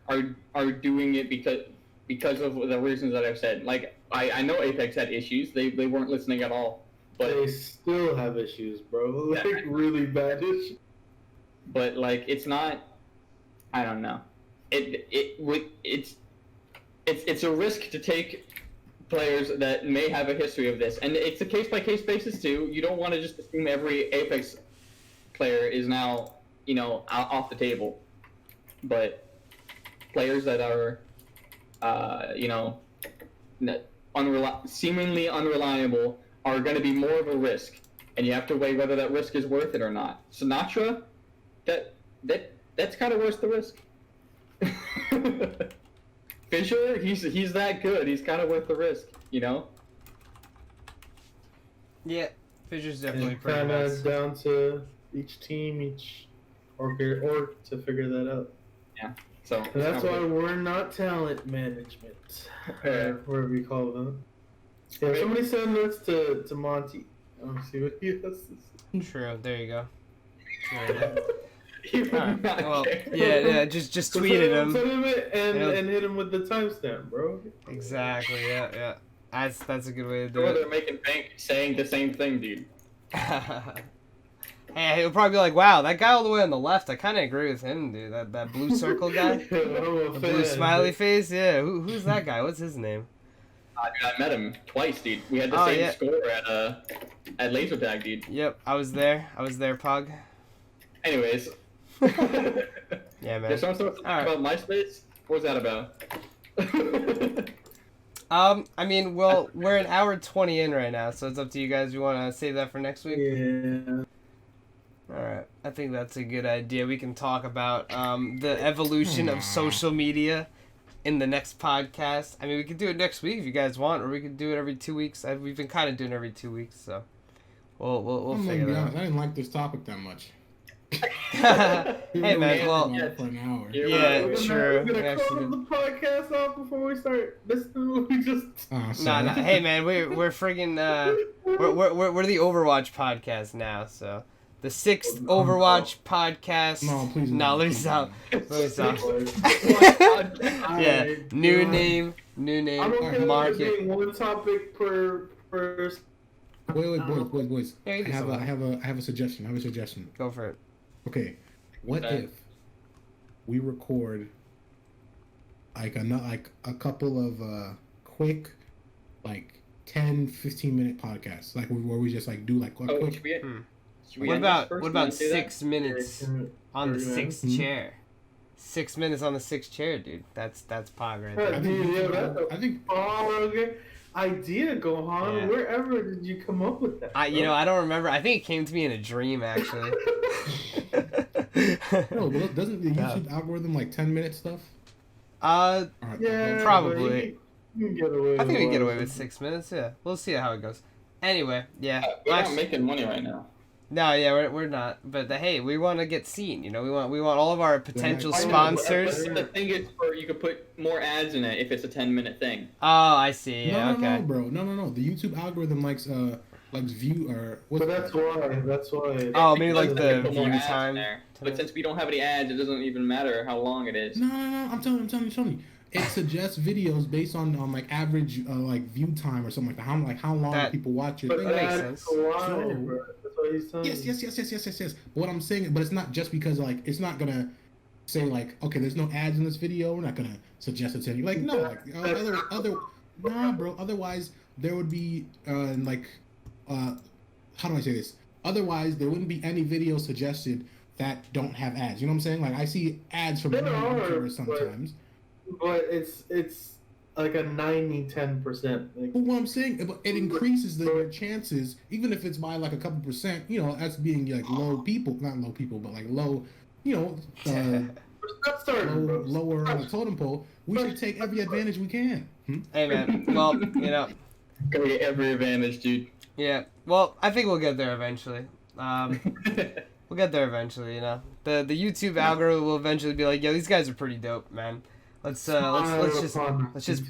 are doing it because of the reasons that I've said. Like I know Apex had issues. They weren't listening at all. But they still have issues, bro. Like Yeah. really bad issues. But like it's not I don't know. It's a risk to take players that may have a history of this, and it's a case by case basis too. You don't want to just assume every Apex player is now off the table, but players that are seemingly unreliable are going to be more of a risk, and you have to weigh whether that risk is worth it or not. Sinatra, that's kind of worth the risk. Fisher, he's that good. He's kind of worth the risk, Yeah, Fisher's definitely And pretty kind nice. of down to each team, each org to figure that out. So And that's why we're not talent management, or whatever you call them. Yeah, somebody send this to Monty. I'll see what he has to say. True. There you go. There you go. he would Alright, not well, care. yeah, just tweeted him. Send him it and Yeah. hit him with the timestamp, bro. Exactly. Yeah. That's a good way to do Or it. they're making bank saying the same thing, dude. Hey, he'll probably be like, "Wow, that guy all the way on the left. I kind of agree with him, dude. That blue circle guy, the blue smiley face. Yeah, who's that guy? What's his name?" Dude, I met him twice, dude. We had the Oh, same yeah. score at laser tag, dude. Yep, I was there, Pug. Anyways, Yeah, man. there's some stuff Alright. about MySpace. What was that about? I mean, well, we're an hour 20 in right now, so it's up to you guys. You want to save that for next week? Yeah. All right, I think that's a good idea. We can talk about the evolution of social media in the next podcast. I mean, we could do it next week if you guys want, or we could do it every 2 weeks. We've been kind of doing it every 2 weeks, so we'll I'm gonna figure be that honest, I didn't like this topic that much. out. Hey man, well, About it for an hour. Yeah, we're true. We're We gonna actually close the podcast off before we start listening to what we just. Oh, nah. sorry. Hey man, we're friggin' we're the Overwatch podcast now, so the 6th Overwatch podcast. No, please. No, let me stop. Let me stop. Yeah, Alright, new yeah. name, I'm okay with market. there being one topic per. Wait, boys. Yeah, you I can have stop. a suggestion. Go for it. Okay, what Okay. if we record like a couple of quick, like 10-15 minute podcasts, like where we just like do like a Oh, quick. should we, should we What end this about first what and about then do that? 6 minutes on the 6th Mhm. chair? 6 minutes on the 6th chair, dude. That's pog right Yeah, there. dude, that's a I think okay. Idea, Gohan. Yeah. Wherever did you come up with that? I I don't remember. I think it came to me in a dream actually. no, but doesn't the YouTube algorithm like 10-minute stuff? Uh, All right, Yeah, Probably. but you can get away. I think we can get away with with 6 minutes. Yeah, we'll see how it goes. Anyway, yeah. We're not Actually- making money right now. No, yeah, we're not. But hey, we want to get seen. We want all of our potential I know, sponsors. But the thing is, you could put more ads in it if it's a 10-minute thing. Oh, I see. Yeah, no, okay. bro. No. The YouTube algorithm likes view or what's But that's why. That's why. Oh, maybe like Because they the put more view ads in time. there. But since we don't have any ads, it doesn't even matter how long it is. No. I'm telling you. It suggests videos based on like average like view time or something like that. How long That- people watch your But thing. makes that's sense. why, So- bro. That's what he's telling Yes. you. But what I'm saying, but it's not just because like it's not gonna say like, okay, there's no ads in this video. We're not gonna suggest it to you. Like no, like other nah, bro. Otherwise there would be how do I say this? Otherwise there wouldn't be any videos suggested that don't have ads. You know what I'm saying? Like I see ads from There are, YouTubers sometimes. But it's like a 90-10%. Like, But what I'm saying, it increases your chances, even if it's by like a couple percent. That's being like not low people, but like low. stop starting, bro. Lower on the totem pole. We should take every advantage we can. Hey man, well, Gotta get every advantage, dude. yeah. Well, I think we'll get there eventually. We'll get there eventually. The YouTube algorithm will eventually be like, yo, these guys are pretty dope, man. Let's just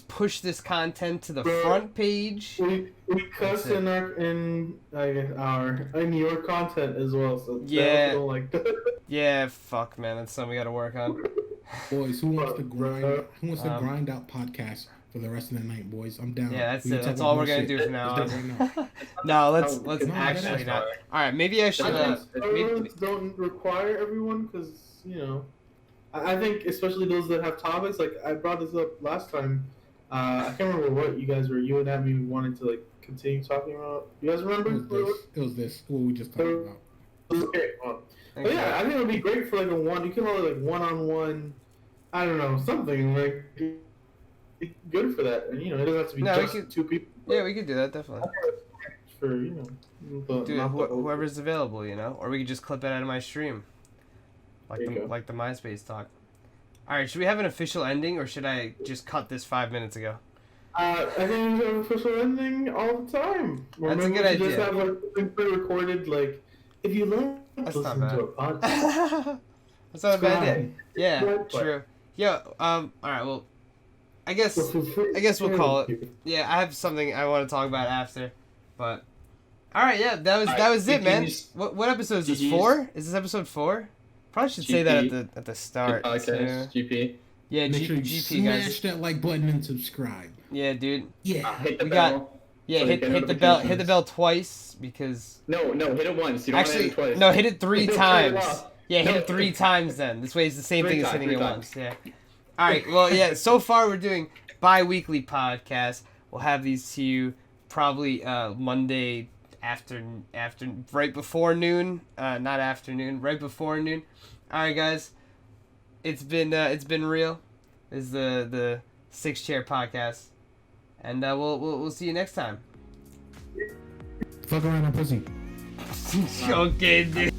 push this content to the front page. We cuss That's it. Mm-hmm. in your content as well. So Yeah. don't like that. Yeah, fuck, man, that's something we gotta work on. Boys, who wants to grind? Who wants to Um, grind out podcasts for the rest of the night, boys? I'm down. Yeah, that's We can it. talk That's about all more we're gonna shit. do from now Let's on. do it right now. No, let's No, actually no, not. All right, maybe I should. Don't require everyone because I think especially those that have topics. Like I brought this up last time. I can't remember what you and Abby wanted to like continue talking about. You guys remember? It was this. What we just talked about. Okay. But yeah, I think it would be great for like a one. You can have like one-on-one. I don't know, something like good for that. And, you know, it doesn't have to be just two people. Yeah, we could do that definitely. For Whoever's available, you know, or we could just clip it out of my stream, like the MySpace talk. All right, should we have an official ending, or should I just cut this 5 minutes ago? I think we have an official ending all the time. That's a good idea. Just have like pre-recorded, like if you listen to a podcast. That's not a bad idea. Yeah, true. Yeah. All right. Well, I guess we'll call it. Yeah, I have something I want to talk about after, but. All right. Yeah, that was it, man. What episode is this? 4? Is this episode 4? Probably should say that at the start. Podcast, GP. Yeah, Make sure you GP guys. smash that like button and subscribe. Yeah, dude. Yeah. Hit the bell. Hit the bell. Hit the bell twice because. No, hit it once. You don't want to hit it twice. No, hit it 3 times. Yeah, hit it 3 times then. This way it's the same thing as hitting it once. Yeah. All right. Well, yeah. So far we're doing bi-weekly podcasts. We'll have these to you probably Monday after right before noon. Not afternoon. Right before noon. All right, guys. It's been real. This is the 6 Chair Podcast, and we'll see you next time. Fuck around on pussy. Okay, dude.